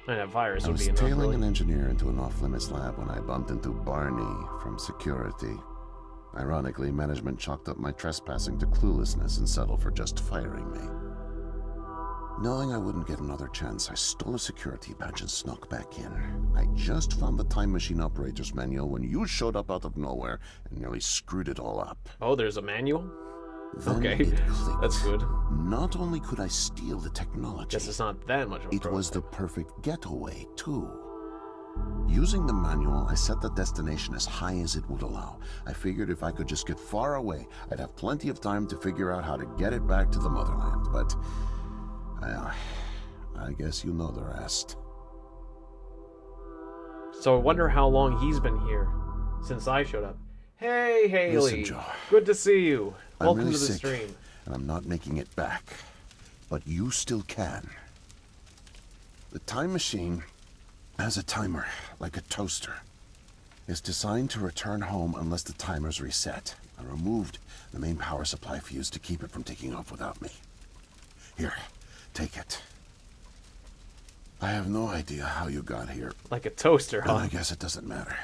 Speaker 1: And that virus
Speaker 3: I
Speaker 1: would
Speaker 3: was
Speaker 1: be enough,
Speaker 3: tailing
Speaker 1: really.
Speaker 3: an engineer into an off-limits lab when I bumped into Barney from security. Ironically, management chalked up my trespassing to cluelessness and settled for just firing me. Knowing I wouldn't get another chance, I stole a security badge and snuck back in. I just found the time machine operator's manual when you showed up out of nowhere and nearly screwed it all up.
Speaker 1: Oh, there's a manual?
Speaker 3: Then
Speaker 1: Okay,
Speaker 3: it clicked.
Speaker 1: that's good.
Speaker 3: Not only could I steal the technology,
Speaker 1: Guess it's not that much of a
Speaker 3: it was the
Speaker 1: prototype.
Speaker 3: perfect getaway, too. Using the manual, I set the destination as high as it would allow. I figured if I could just get far away, I'd have plenty of time to figure out how to get it back to the motherland, but... well, I guess you know the rest.
Speaker 1: So I wonder how long he's been here since I showed up. Hey, Haley.
Speaker 3: Listen, Joe.
Speaker 1: Good to see you.
Speaker 3: I'm
Speaker 1: Welcome
Speaker 3: really
Speaker 1: to the
Speaker 3: sick,
Speaker 1: stream.
Speaker 3: and I'm not making it back. But you still can. The time machine has a timer, like a toaster. It's designed to return home unless the timer's reset. I removed the main power supply fuse to keep it from taking off without me. Here, take it. I have no idea how you got here,
Speaker 1: Like a toaster,
Speaker 3: and
Speaker 1: huh?
Speaker 3: I guess it doesn't matter.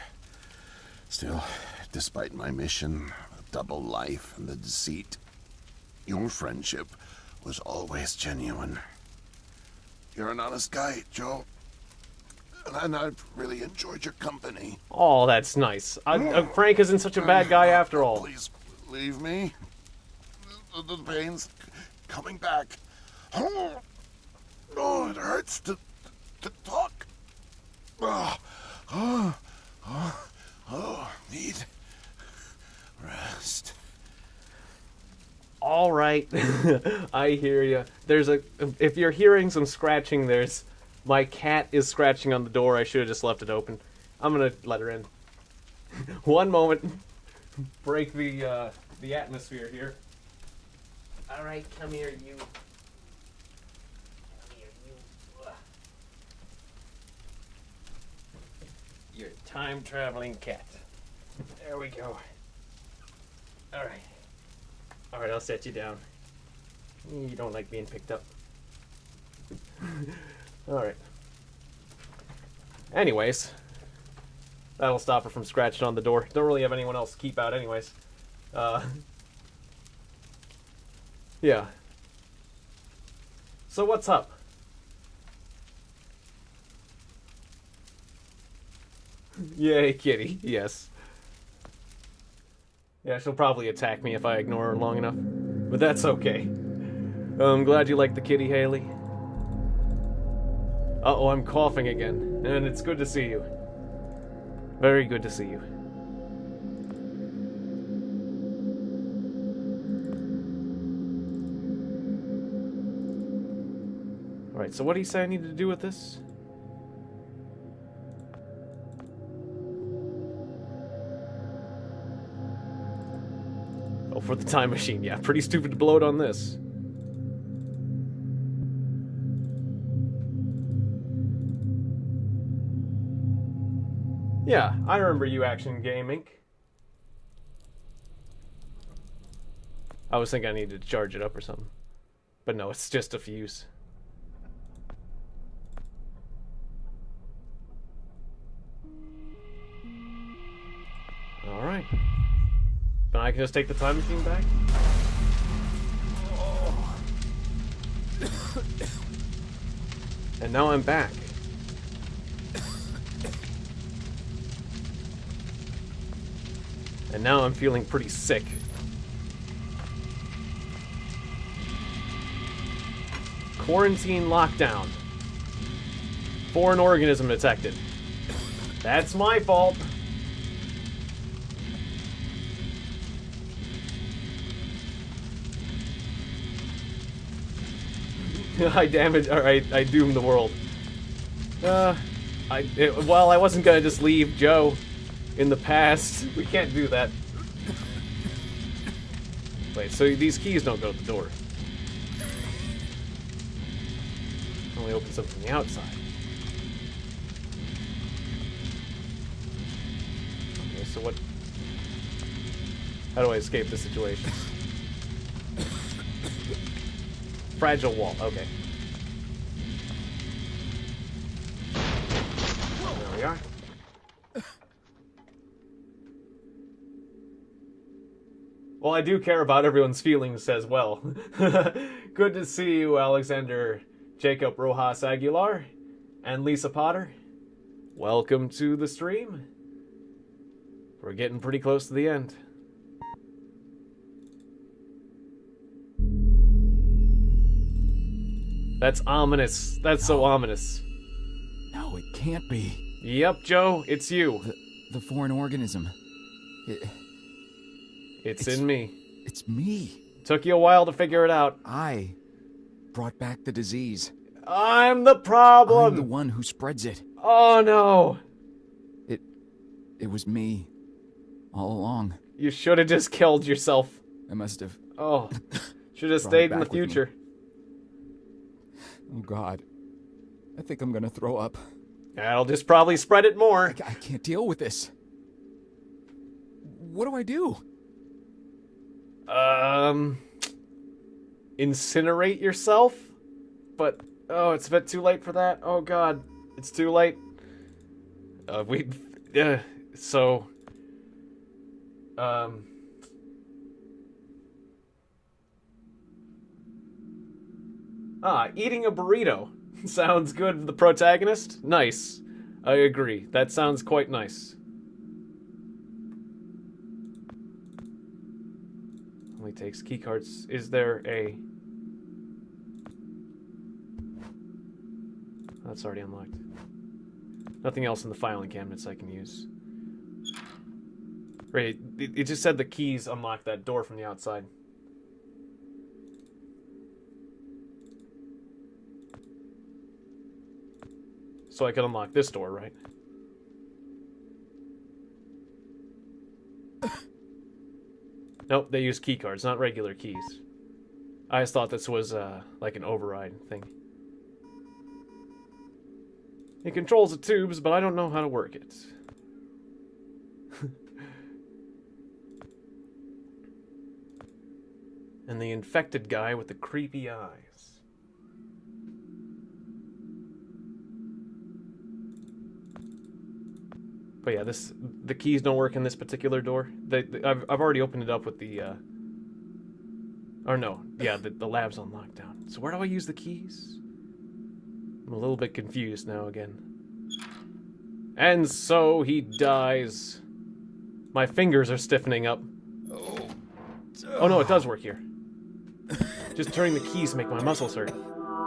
Speaker 3: Still, despite my mission, a double life, and the deceit, your friendship was always genuine. You're an honest guy, Joe. And I've really enjoyed your company.
Speaker 1: Oh, that's nice. Frank isn't such a bad guy after all.
Speaker 3: Please, leave me. The pain's coming back. Oh, it hurts to talk. Need rest.
Speaker 1: All right. I hear you. If you're hearing some scratching, my cat is scratching on the door. I should have just left it open. I'm going to let her in. One moment. Break the atmosphere here. All right, come here, you. Come here, you. You're a time-traveling cat. There we go. All right. All right, I'll set you down. You don't like being picked up. All right. Anyways, that'll stop her from scratching on the door. Don't really have anyone else to keep out anyways. Yeah. So what's up? Yay, kitty. Yes. Yeah, she'll probably attack me if I ignore her long enough. But that's okay. I'm glad you like the kitty, Haley. Uh-oh, I'm coughing again. And it's good to see you. Very good to see you. Alright, so what do you say I need to do with this? Oh, for the time machine, yeah. Pretty stupid to blow it on this. Yeah, I remember you, Action Game Inc. I was thinking I needed to charge it up or something. But no, it's just a fuse. Alright. Then I can just take the time machine back? And now I'm back. And now I'm feeling pretty sick. Quarantine lockdown. Foreign organism detected. That's my fault. I damaged, or I doomed the world. Well, I wasn't gonna just leave Joe in the past. We can't do that. Wait, so these keys don't go to the door. Only opens up from the outside. Okay, so what... How do I escape this situation? Fragile wall, okay. There we are. Well, I do care about everyone's feelings as well. Good to see you, Alexander Jacob Rojas Aguilar and Lisa Potter. Welcome to the stream. We're getting pretty close to the end. That's ominous. That's so ominous.
Speaker 2: No, it can't be.
Speaker 1: Yep, Joe, it's you.
Speaker 2: The foreign organism.
Speaker 1: It's in me.
Speaker 2: It's me.
Speaker 1: Took you a while to figure it out.
Speaker 2: I brought back the disease.
Speaker 1: I'm the problem!
Speaker 2: I'm the one who spreads it.
Speaker 1: Oh, no.
Speaker 2: It was me. All along.
Speaker 1: You should have just killed yourself.
Speaker 2: I must have.
Speaker 1: Oh, should have
Speaker 2: Brought
Speaker 1: stayed
Speaker 2: it
Speaker 1: in the
Speaker 2: back with me.
Speaker 1: future.
Speaker 2: Oh, God. I think I'm gonna throw up.
Speaker 1: That'll just probably spread it more.
Speaker 2: I can't deal with this. What do I do?
Speaker 1: Incinerate yourself? But, oh, it's a bit too late for that. Oh, God. It's too late. Eating a burrito. Sounds good for the protagonist? Nice. I agree. That sounds quite nice. Only takes keycards. Is there a... That's already unlocked. Nothing else in the filing cabinets I can use. Right, it just said the keys unlock that door from the outside. So I could unlock this door, right? Nope, they use key cards, not regular keys. I just thought this was like an override thing. It controls the tubes, but I don't know how to work it. And the infected guy with the creepy eyes. But yeah, the keys don't work in this particular door. I've already opened it up with the or no, yeah, the lab's on lockdown. So where do I use the keys? I'm a little bit confused now again. And so he dies. My fingers are stiffening up. Oh no, it does work here. Just turning the keys make my muscles hurt.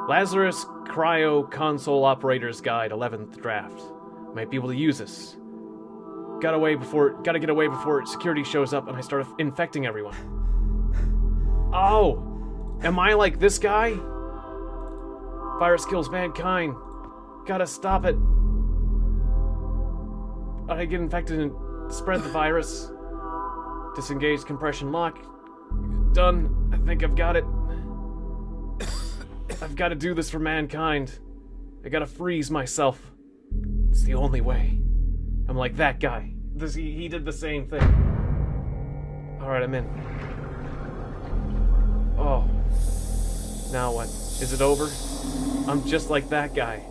Speaker 1: Lazarus Cryo Console Operator's Guide, 11th draft. Might be able to use this. Gotta get away before security shows up and I start infecting everyone. Oh! Am I like this guy? Virus kills mankind. Gotta stop it. I get infected and spread the virus. Disengage compression lock. Done. I think I've got it. I've got to do this for mankind. I gotta freeze myself. It's the only way. I'm like that guy. He did the same thing. Alright, I'm in. Oh. Now what? Is it over? I'm just like that guy.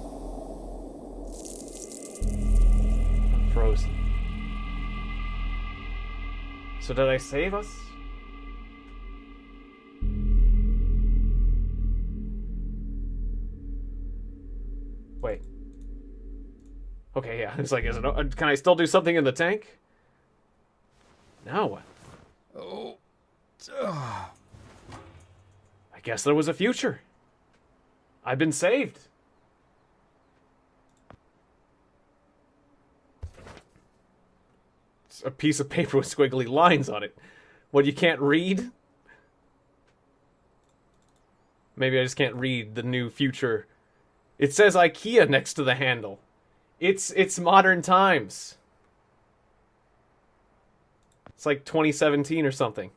Speaker 1: I'm frozen. So did I save us? Wait. Okay, yeah. It's like, can I still do something in the tank? Now what?
Speaker 2: Oh.
Speaker 1: I guess there was a future. I've been saved. It's a piece of paper with squiggly lines on it. What, you can't read? Maybe I just can't read the new future. It says IKEA next to the handle. It's modern times. It's like 2017 or something.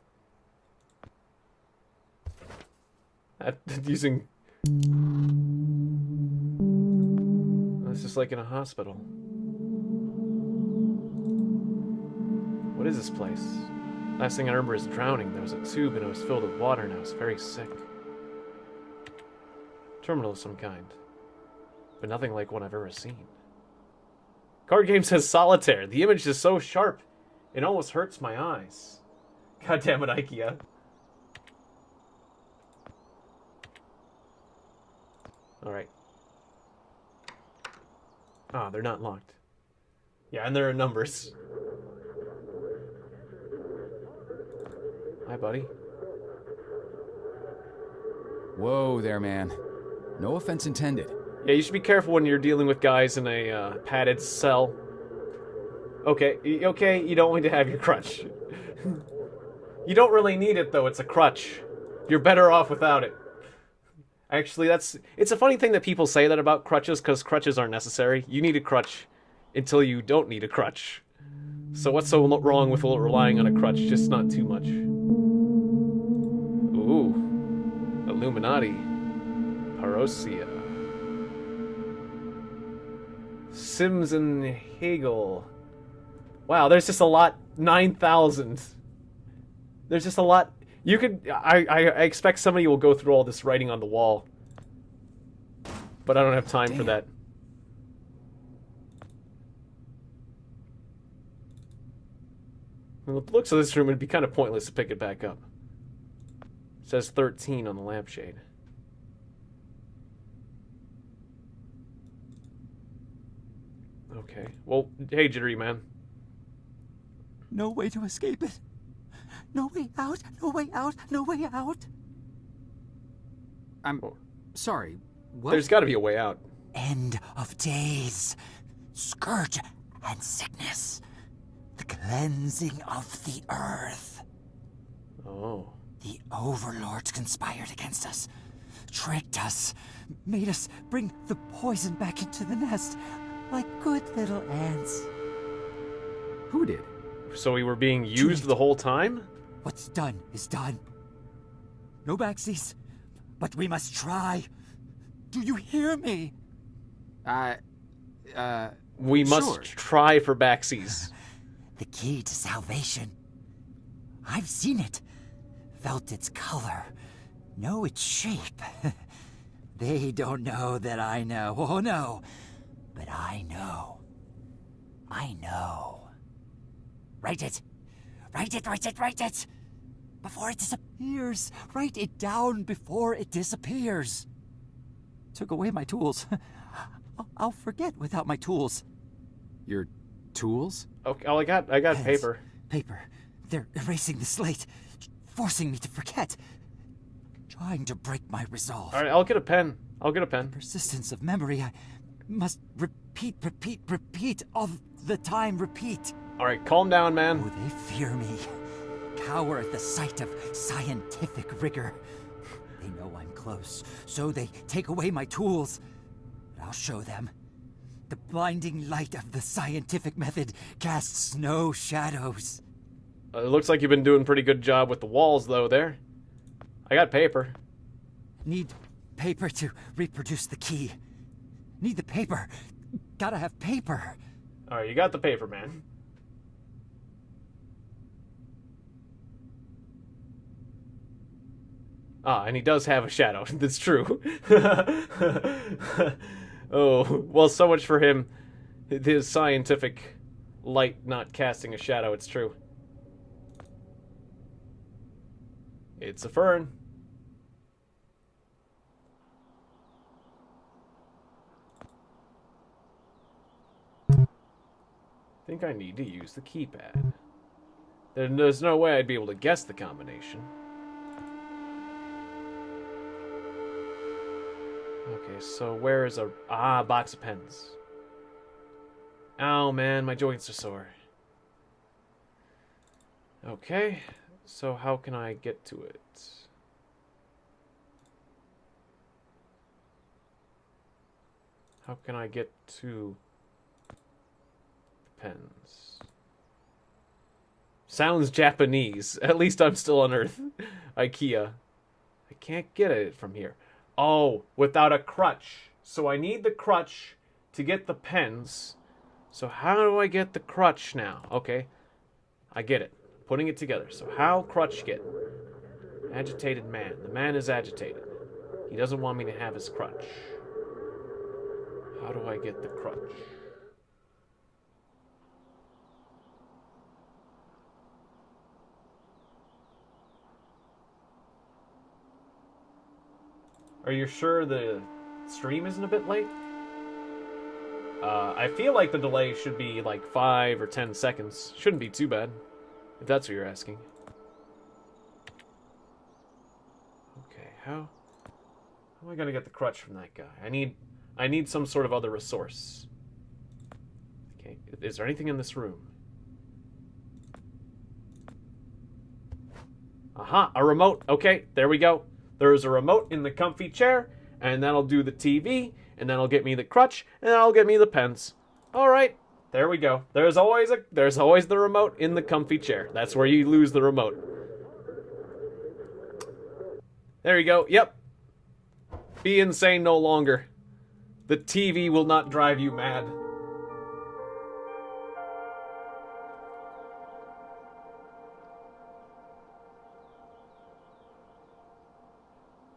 Speaker 1: Using just like in a hospital. What is this place? Last thing I remember is drowning. There was a tube and it was filled with water and I was very sick. Terminal of some kind. But nothing like one I've ever seen. Card game says solitaire. The image is so sharp, it almost hurts my eyes. God damn it, IKEA. Alright. Ah, they're not locked. Yeah, and there are numbers. Hi, buddy.
Speaker 2: Whoa there, man. No offense intended.
Speaker 1: Yeah, you should be careful when you're dealing with guys in a padded cell. Okay, okay, you don't need to have your crutch. You don't really need it, though. It's a crutch. You're better off without it. Actually, it's a funny thing that people say that about crutches, because crutches aren't necessary. You need a crutch until you don't need a crutch. So what's so wrong with relying on a crutch? Just not too much. Ooh. Illuminati. Parosia. Sims and Hegel. Wow, there's just a lot. 9,000. There's just a lot. You could. I expect somebody will go through all this writing on the wall. But I don't have time for that. Well, with the looks of this room, it'd be kind of pointless to pick it back up. It says 13 on the lampshade. Okay. Well, hey, Jittery Man.
Speaker 7: No way to escape it. No way out, no way out, no way out.
Speaker 2: I'm sorry. What?
Speaker 1: There's got to be a way out.
Speaker 7: End of days. Scourge and sickness. The cleansing of the earth.
Speaker 1: Oh.
Speaker 7: The overlords conspired against us. Tricked us. Made us bring the poison back into the nest. Like good little ants.
Speaker 2: Who did?
Speaker 1: So we were being used the whole time?
Speaker 7: What's done is done. No backsies, but we must try. Do you hear me?
Speaker 1: We must try for backsies.
Speaker 7: The key to salvation. I've seen it, felt its color, know its shape. They don't know that I know. Oh no, but I know. I know. Write it. Write it, write it, write it! Before it disappears. Write it down before it disappears. Took away my tools. I'll forget without my tools.
Speaker 2: Your tools?
Speaker 1: Okay, oh, I got
Speaker 7: Pens,
Speaker 1: paper.
Speaker 7: Paper. They're erasing the slate, forcing me to forget. Trying to break my resolve.
Speaker 1: All right, I'll get a pen. I'll get a pen.
Speaker 7: Persistence of memory. I must repeat, repeat, repeat. All the time, repeat.
Speaker 1: All right, calm down, man.
Speaker 7: Oh, they fear me. Cower at the sight of scientific rigor. They know I'm close, so they take away my tools. But I'll show them. The blinding light of the scientific method casts no shadows.
Speaker 1: It looks like you've been doing a pretty good job with the walls, though, there. I got paper.
Speaker 7: Need paper to reproduce the key. Need the paper. Gotta have paper.
Speaker 1: All right, you got the paper, man. Ah, and he does have a shadow. That's true. Oh, well, so much for him. His scientific light not casting a shadow, it's true. It's a fern. I think I need to use the keypad. There's no way I'd be able to guess the combination. Okay, so where is a... Ah, box of pens. Ow, man, my joints are sore. Okay, so how can I get to it? How can I get to the pens? Sounds Japanese. At least I'm still on Earth. IKEA. I can't get it from here. Oh, without a crutch. So I need the crutch to get the pens. So how do I get the crutch now? Okay, I get it. Putting it together. So how crutch get? Agitated man. The man is agitated. He doesn't want me to have his crutch. How do I get the crutch? Are you sure the stream isn't a bit late? I feel like the delay should be like 5 or 10 seconds. Shouldn't be too bad, if that's what you're asking. Okay, how am I gonna get the crutch from that guy? I need some sort of other resource. Okay, is there anything in this room? Aha, a remote. Okay, there we go. There's a remote in the comfy chair, and that'll do the TV, and that'll get me the crutch, and that'll get me the pens. All right, there we go. There's always the remote in the comfy chair. That's where you lose the remote. There you go. Yep. Be insane no longer. The TV will not drive you mad.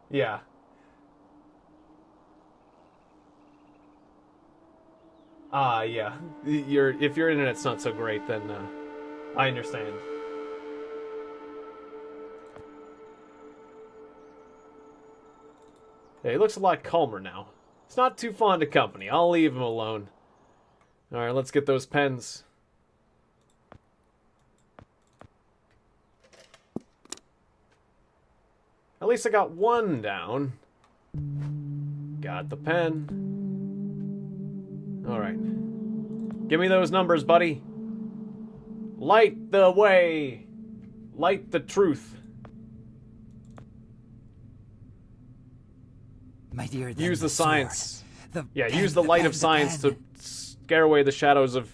Speaker 1: Yeah. Yeah. If your internet's not so great, then I understand. Yeah, he looks a lot calmer now. He's not too fond of company. I'll leave him alone. Alright, let's get those pens. At least I got one down. Got the pen. Alright. Give me those numbers, buddy. Light the way. Light the truth.
Speaker 7: Mightier than
Speaker 1: Use the
Speaker 7: sword.
Speaker 1: science. Yeah,
Speaker 7: pen,
Speaker 1: use the light
Speaker 7: pen,
Speaker 1: of science
Speaker 7: pen.
Speaker 1: to scare away the shadows of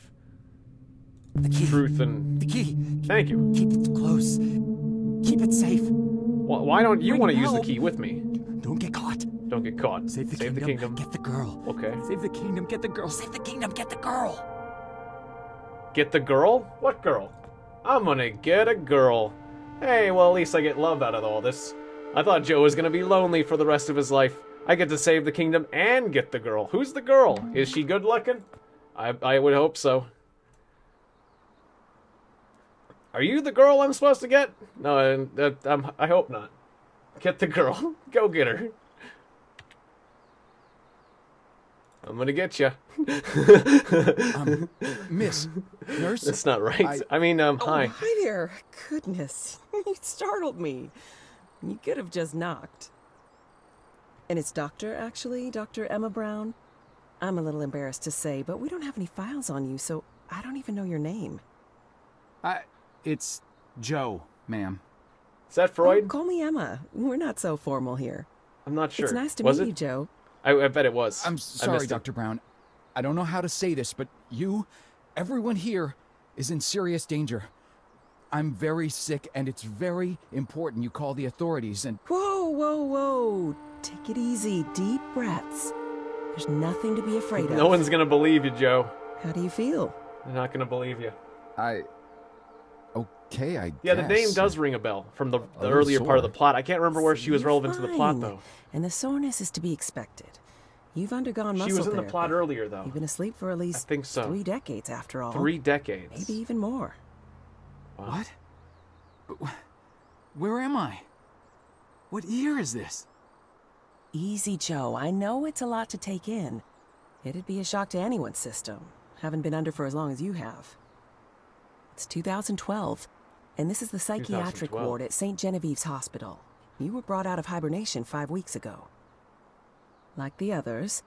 Speaker 7: The key.
Speaker 1: truth and...
Speaker 7: The key.
Speaker 1: Thank you.
Speaker 7: Keep it close. Keep it safe.
Speaker 1: Why don't you
Speaker 7: Bring
Speaker 1: want to use the
Speaker 7: help.
Speaker 1: key with me?
Speaker 7: Don't get caught.
Speaker 1: Don't get caught.
Speaker 7: Save the kingdom. Get the girl.
Speaker 1: Okay.
Speaker 7: Save the kingdom. Get the girl. Save the kingdom. Get the girl.
Speaker 1: Get the girl? What girl? I'm gonna get a girl. Hey, well, at least I get love out of all this. I thought Joe was gonna be lonely for the rest of his life. I get to save the kingdom and get the girl. Who's the girl? Is she good looking? I would hope so. Are you the girl I'm supposed to get? No, I hope not. Get the girl. Go get her. I'm gonna get you.
Speaker 2: Miss, nurse?
Speaker 1: That's not right. I mean, hi.
Speaker 8: Oh, hi there. Goodness, you startled me. You could have just knocked. And it's Doctor, actually, Dr. Emma Brown. I'm a little embarrassed to say, but we don't have any files on you, so I don't even know your name.
Speaker 2: It's Joe, ma'am.
Speaker 1: Is that
Speaker 8: Oh,
Speaker 1: Freud?
Speaker 8: call me Emma. We're not so formal here.
Speaker 1: I'm not sure.
Speaker 8: It's nice to
Speaker 1: Was
Speaker 8: meet
Speaker 1: it?
Speaker 8: you, Joe.
Speaker 1: I bet it was.
Speaker 2: I'm
Speaker 1: I
Speaker 2: sorry,
Speaker 1: missed it.
Speaker 2: Dr. Brown. I don't know how to say this, but everyone here is in serious danger. I'm very sick, and it's very important you call the authorities and...
Speaker 8: Whoa, whoa, whoa. Take it easy. Deep breaths. There's nothing to be afraid of.
Speaker 1: No one's gonna believe you, Joe.
Speaker 8: How do you feel?
Speaker 1: They're not gonna believe you.
Speaker 2: Okay, I
Speaker 1: Yeah,
Speaker 2: guess.
Speaker 1: the name does ring a bell from the
Speaker 2: Oh,
Speaker 1: earlier part of the
Speaker 2: sore.
Speaker 1: plot. I can't remember where she was
Speaker 8: You're
Speaker 1: relevant to the plot,
Speaker 8: fine.
Speaker 1: though.
Speaker 8: And the soreness is to be expected. You've undergone muscle
Speaker 1: She was in the
Speaker 8: therapy.
Speaker 1: plot earlier, though.
Speaker 8: You've been asleep for at least
Speaker 1: think so.
Speaker 8: 3 decades, after all.
Speaker 1: 3 decades.
Speaker 8: Maybe even more.
Speaker 1: Wow.
Speaker 2: What? Where am I? What year is this?
Speaker 8: Easy, Joe. I know it's a lot to take in. It'd be a shock to anyone's system. Haven't been under for as long as you have. It's 2012, and this is the psychiatric
Speaker 1: 2012.
Speaker 8: ward at St. Genevieve's Hospital. You were brought out of hibernation 5 weeks ago. Like the others,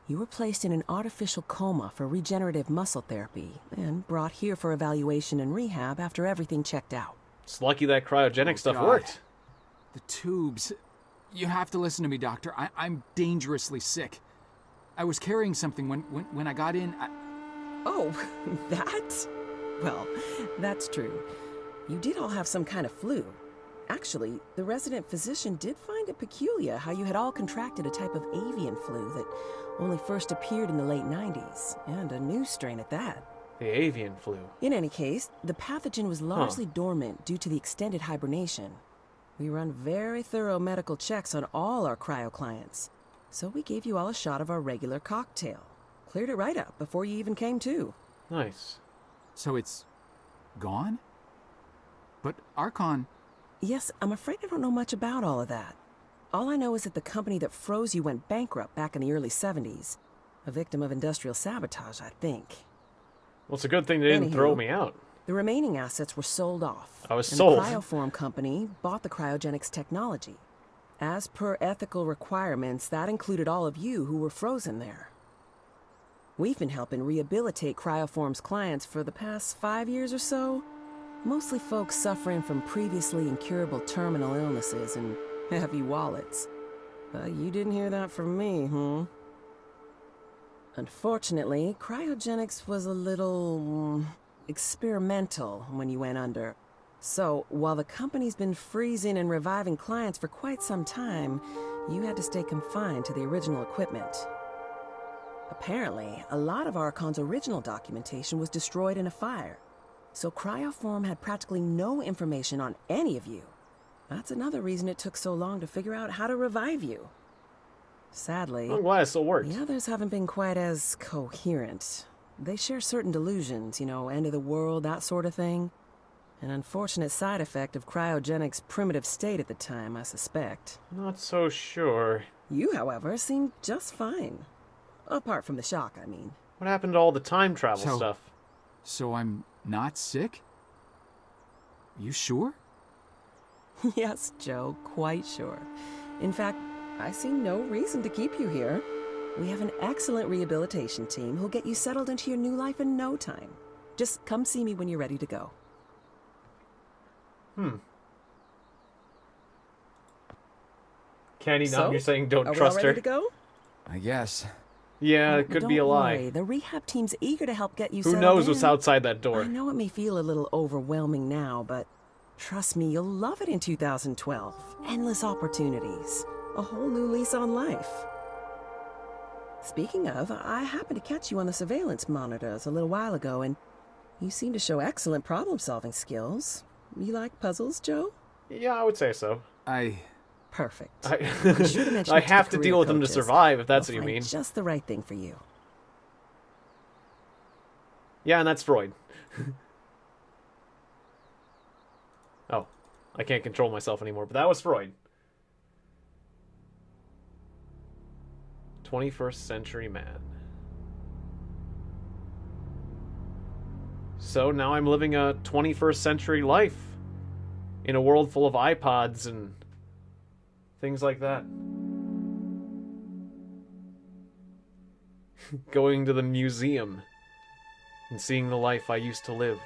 Speaker 8: you were placed in an artificial coma for regenerative muscle therapy and brought here for evaluation and rehab after everything checked out.
Speaker 1: It's lucky that cryogenic stuff
Speaker 2: God.
Speaker 1: worked.
Speaker 2: The tubes. You have to listen to me, Doctor. I'm dangerously sick. I was carrying something when I got in.
Speaker 8: Oh, that? Well, that's true. You did all have some kind of flu. Actually, the resident physician did find it peculiar how you had all contracted a type of avian flu that only first appeared in the late 90s, and a new strain at that.
Speaker 1: The avian flu.
Speaker 8: In any case, the pathogen was largely dormant due to the extended hibernation. We run very thorough medical checks on all our cryo clients, so we gave you all a shot of our regular cocktail. Cleared it right up before you even came to.
Speaker 1: Nice.
Speaker 2: So it's gone? But Archon...
Speaker 8: Yes, I'm afraid I don't know much about all of that. All I know is that the company that froze you went bankrupt back in the early 70s. A victim of industrial sabotage, I think.
Speaker 1: Well, it's a good thing they didn't throw me out.
Speaker 8: The remaining assets were sold off.
Speaker 1: I was
Speaker 8: and
Speaker 1: sold.
Speaker 8: The Cryoform company bought the cryogenics technology. As per ethical requirements, that included all of you who were frozen there. We've been helping rehabilitate Cryoform's clients for the past 5 years or so. Mostly folks suffering from previously incurable terminal illnesses and heavy wallets. But you didn't hear that from me, Unfortunately, cryogenics was a little experimental when you went under. So, while the company's been freezing and reviving clients for quite some time, you had to stay confined to the original equipment. Apparently, a lot of Archon's original documentation was destroyed in a fire. So Cryoform had practically no information on any of you. That's another reason it took so long to figure out how to revive you. Sadly,
Speaker 1: I'm glad it still works.
Speaker 8: the others haven't been quite as coherent. They share certain delusions, end of the world, that sort of thing. An unfortunate side effect of cryogenics' primitive state at the time, I suspect.
Speaker 1: Not so sure.
Speaker 8: You, however, seemed just fine. Apart from the shock, I mean.
Speaker 1: What happened to all the time travel stuff?
Speaker 2: So I'm not sick? You sure?
Speaker 8: Yes, Joe, quite sure. In fact, I see no reason to keep you here. We have an excellent rehabilitation team who'll get you settled into your new life in no time. Just come see me when you're ready to go.
Speaker 1: Kenny, now
Speaker 8: So,
Speaker 1: you're saying don't
Speaker 8: Are we all
Speaker 1: trust
Speaker 8: ready
Speaker 1: her?
Speaker 8: to go?
Speaker 2: I guess.
Speaker 1: Yeah, it could be a
Speaker 8: Don't
Speaker 1: lie.
Speaker 8: worry, the rehab team's eager to help get you
Speaker 1: Who
Speaker 8: settled
Speaker 1: knows what's
Speaker 8: in.
Speaker 1: outside that door?
Speaker 8: I know it may feel a little overwhelming now, but trust me, you'll love it in 2012. Endless opportunities. A whole new lease on life. Speaking of, I happened to catch you on the surveillance monitors a little while ago, and you seem to show excellent problem-solving skills. You like puzzles, Joe?
Speaker 1: Yeah, I would say so.
Speaker 8: Perfect.
Speaker 1: I,
Speaker 8: Be sure to mention
Speaker 1: I
Speaker 8: it to
Speaker 1: have
Speaker 8: the
Speaker 1: to deal
Speaker 8: career
Speaker 1: with them to
Speaker 8: coaches.
Speaker 1: survive, if that's
Speaker 8: They'll
Speaker 1: what you
Speaker 8: find
Speaker 1: mean.
Speaker 8: Just the right thing for you.
Speaker 1: Yeah, and that's Freud. Oh, I can't control myself anymore, but that was Freud. 21st century man. So now I'm living a 21st century life in a world full of iPods and things like that. Going to the museum and seeing the life I used to live.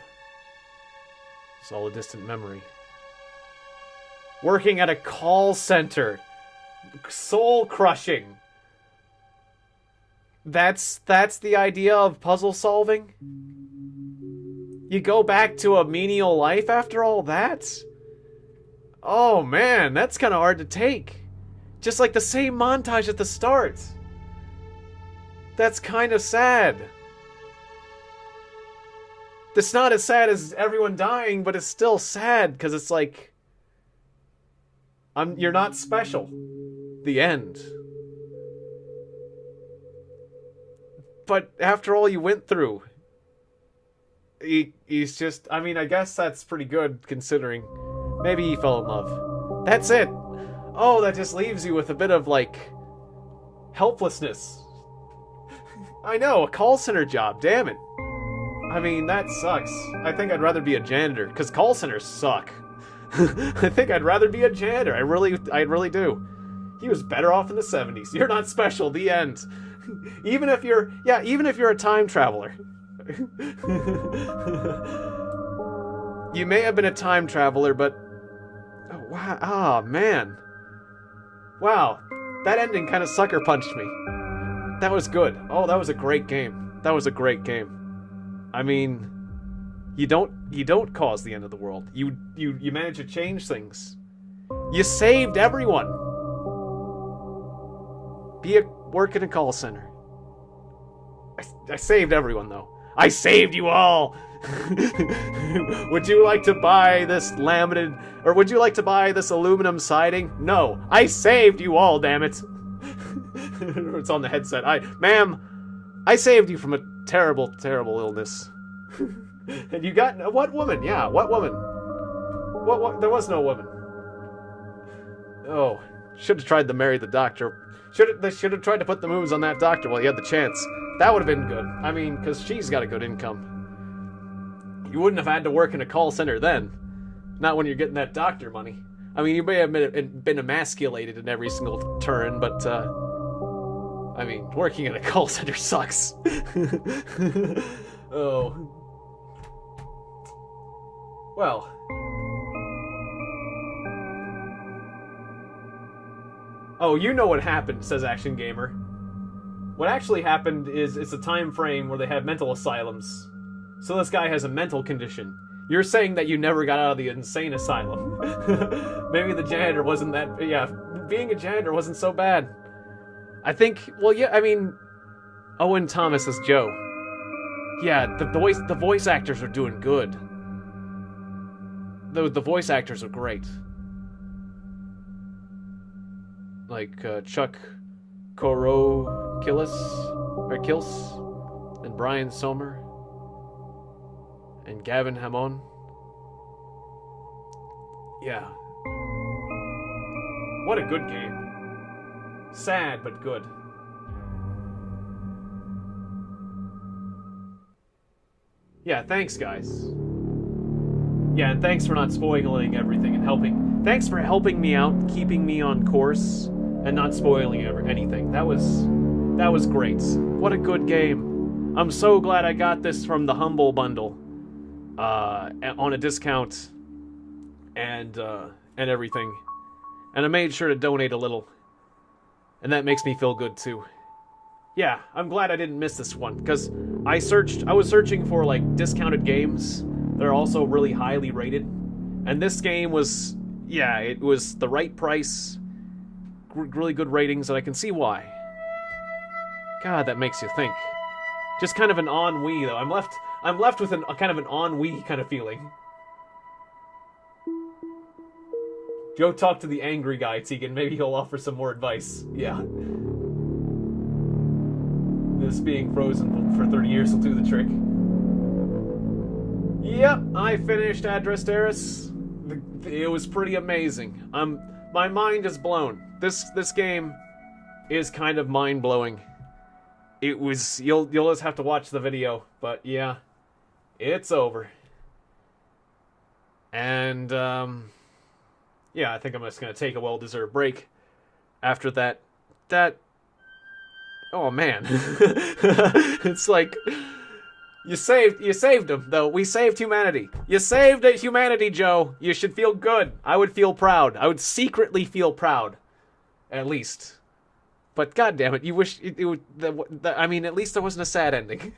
Speaker 1: It's all a distant memory. Working at a call center. Soul crushing. That's the idea of puzzle solving? You go back to a menial life after all that? Oh man, that's kind of hard to take. Just like the same montage at the start. That's kind of sad. It's not as sad as everyone dying, but it's still sad because it's like, you're not special. The end. But after all you went through, he's just, I mean, I guess that's pretty good considering. Maybe he fell in love. That's it. Oh, that just leaves you with a bit of, like, helplessness. I know, a call center job, damn it. I mean, that sucks. I think I'd rather be a janitor, because call centers suck. I think I'd rather be a janitor. I really do. He was better off in the 70s. You're not special, the end. Even if you're a time traveler. You may have been a time traveler, but... Oh, wow. Oh, man. Wow. That ending kind of sucker punched me. That was good. Oh, that was a great game. That was a great game. I mean, you don't cause the end of the world. You manage to change things. You saved everyone. Work in a call center. I saved everyone, though. I saved you all! Would you like to buy this laminated, or would you like to buy this aluminum siding? No, I saved you all, damn it. It's on the headset. Ma'am, I saved you from a terrible, terrible illness. And you got, what woman? Yeah, what woman? What, there was no woman. Oh, should have tried to marry the doctor. They should have tried to put the moves on that doctor while he had the chance. That would have been good. I mean, because she's got a good income. You wouldn't have had to work in a call center then. Not when you're getting that doctor money. I mean, you may have been emasculated in every single turn, but, I mean, working in a call center sucks. Oh. Well. Oh, you know what happened, says Action Gamer. What actually happened is it's a time frame where they have mental asylums. So this guy has a mental condition. You're saying that you never got out of the insane asylum. Maybe the janitor wasn't that... Yeah, being a janitor wasn't so bad. I think... Well, yeah, I mean... Owen Thomas as Joe. Yeah, the voice actors are doing good. The voice actors are great. Like Chuck Kills, and Brian Sommer, and Gavin Hamon. Yeah. What a good game. Sad, but good. Yeah, thanks, guys. Yeah, and thanks for not spoiling everything and helping. Thanks for helping me out, keeping me on course, and not spoiling anything. That was great. What a good game. I'm so glad I got this from the Humble Bundle on a discount and everything. And I made sure to donate a little. And that makes me feel good too. Yeah, I'm glad I didn't miss this one, because I was searching for like discounted games that are also really highly rated. And this game was, yeah, it was the right price, really good ratings, and I can see why. God, that makes you think. Just kind of an ennui, though. I'm left with a kind of an ennui kind of feeling. Go talk to the angry guy, Tiegon. Maybe he'll offer some more advice. Yeah. This being frozen for 30 years will do the trick. Yep, I finished Address Terrace. It was pretty amazing. My mind is blown. This game is kind of mind-blowing. It was... You'll just have to watch the video, but yeah. It's over. And, yeah, I think I'm just gonna take a well-deserved break after that... Oh, man. It's like... You saved him, though. We saved humanity. You saved humanity, Joe. You should feel good. I would feel proud. I would secretly feel proud. At least. But goddammit, you wish it would... I mean, at least there wasn't a sad ending.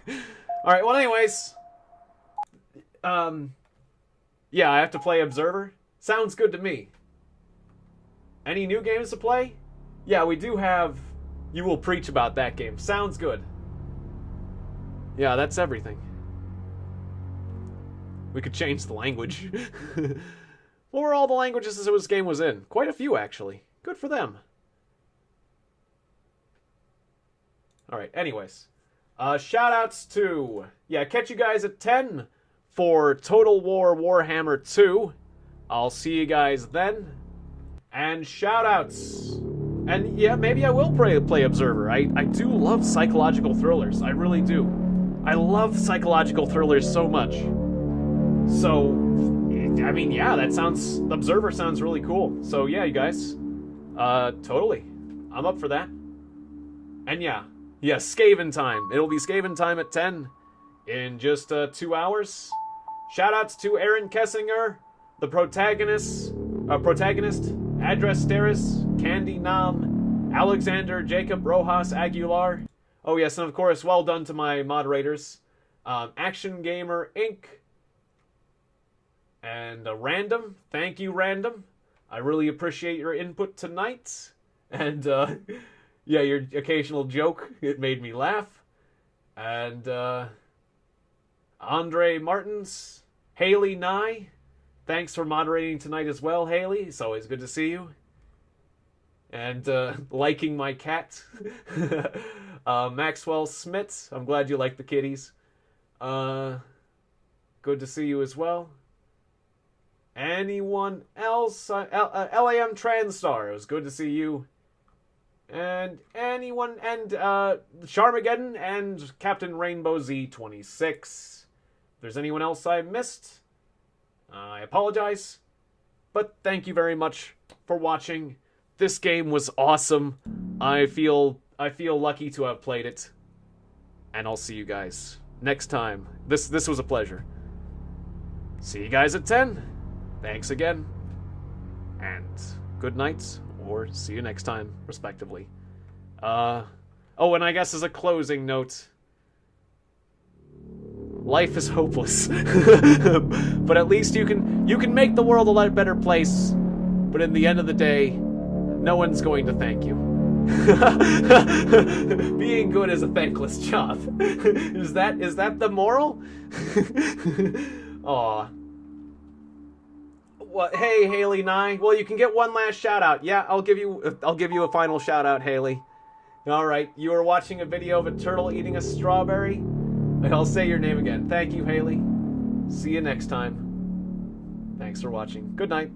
Speaker 1: Alright, well anyways. Yeah, I have to play Observer. Sounds good to me. Any new games to play? Yeah, we do have... You Will Preach About that game. Sounds good. Yeah, that's everything. We could change the language. What were all the languages this game was in? Quite a few, actually. Good for them. Alright, anyways. Shoutouts to... Yeah, catch you guys at 10 for Total War Warhammer 2. I'll see you guys then. And shoutouts. And yeah, maybe I will play Observer. I do love psychological thrillers. I really do. I love psychological thrillers so much. So, I mean, yeah, Observer sounds really cool. So yeah, you guys, totally. I'm up for that. And yeah, Skaven time. It'll be Skaven time at 10 in just 2 hours. Shoutouts to Aaron Kessinger, the protagonist, Address Terrace, Candy Nam, Alexander Jacob Rojas Aguilar. Oh yes, and of course, well done to my moderators, Action Gamer Inc. and Random. Thank you, Random. I really appreciate your input tonight. And, yeah, your occasional joke, it made me laugh. And, Andre Martins, Haley Nye, thanks for moderating tonight as well, Haley. It's always good to see you. And, liking my cat. Maxwell Smith, I'm glad you like the kitties. Good to see you as well. Anyone else? LAM Transtar, it was good to see you. And anyone, and Charmageddon and Captain Rainbow Z26. If there's anyone else I missed, I apologize. But thank you very much for watching. This game was awesome. I feel lucky to have played it. And I'll see you guys next time. This was a pleasure. See you guys at 10. Thanks again. And good night, or see you next time, respectively. Oh, and I guess as a closing note, life is hopeless. But at least you can make the world a lot better place. But in the end of the day, no one's going to thank you. Being good is a thankless job. Is that the moral? Aw. What? Hey, Haley Nye. Well, you can get one last shout out. Yeah, I'll give you a final shout out, Haley. All right, you were watching a video of a turtle eating a strawberry. I'll say your name again. Thank you, Haley. See you next time. Thanks for watching. Good night.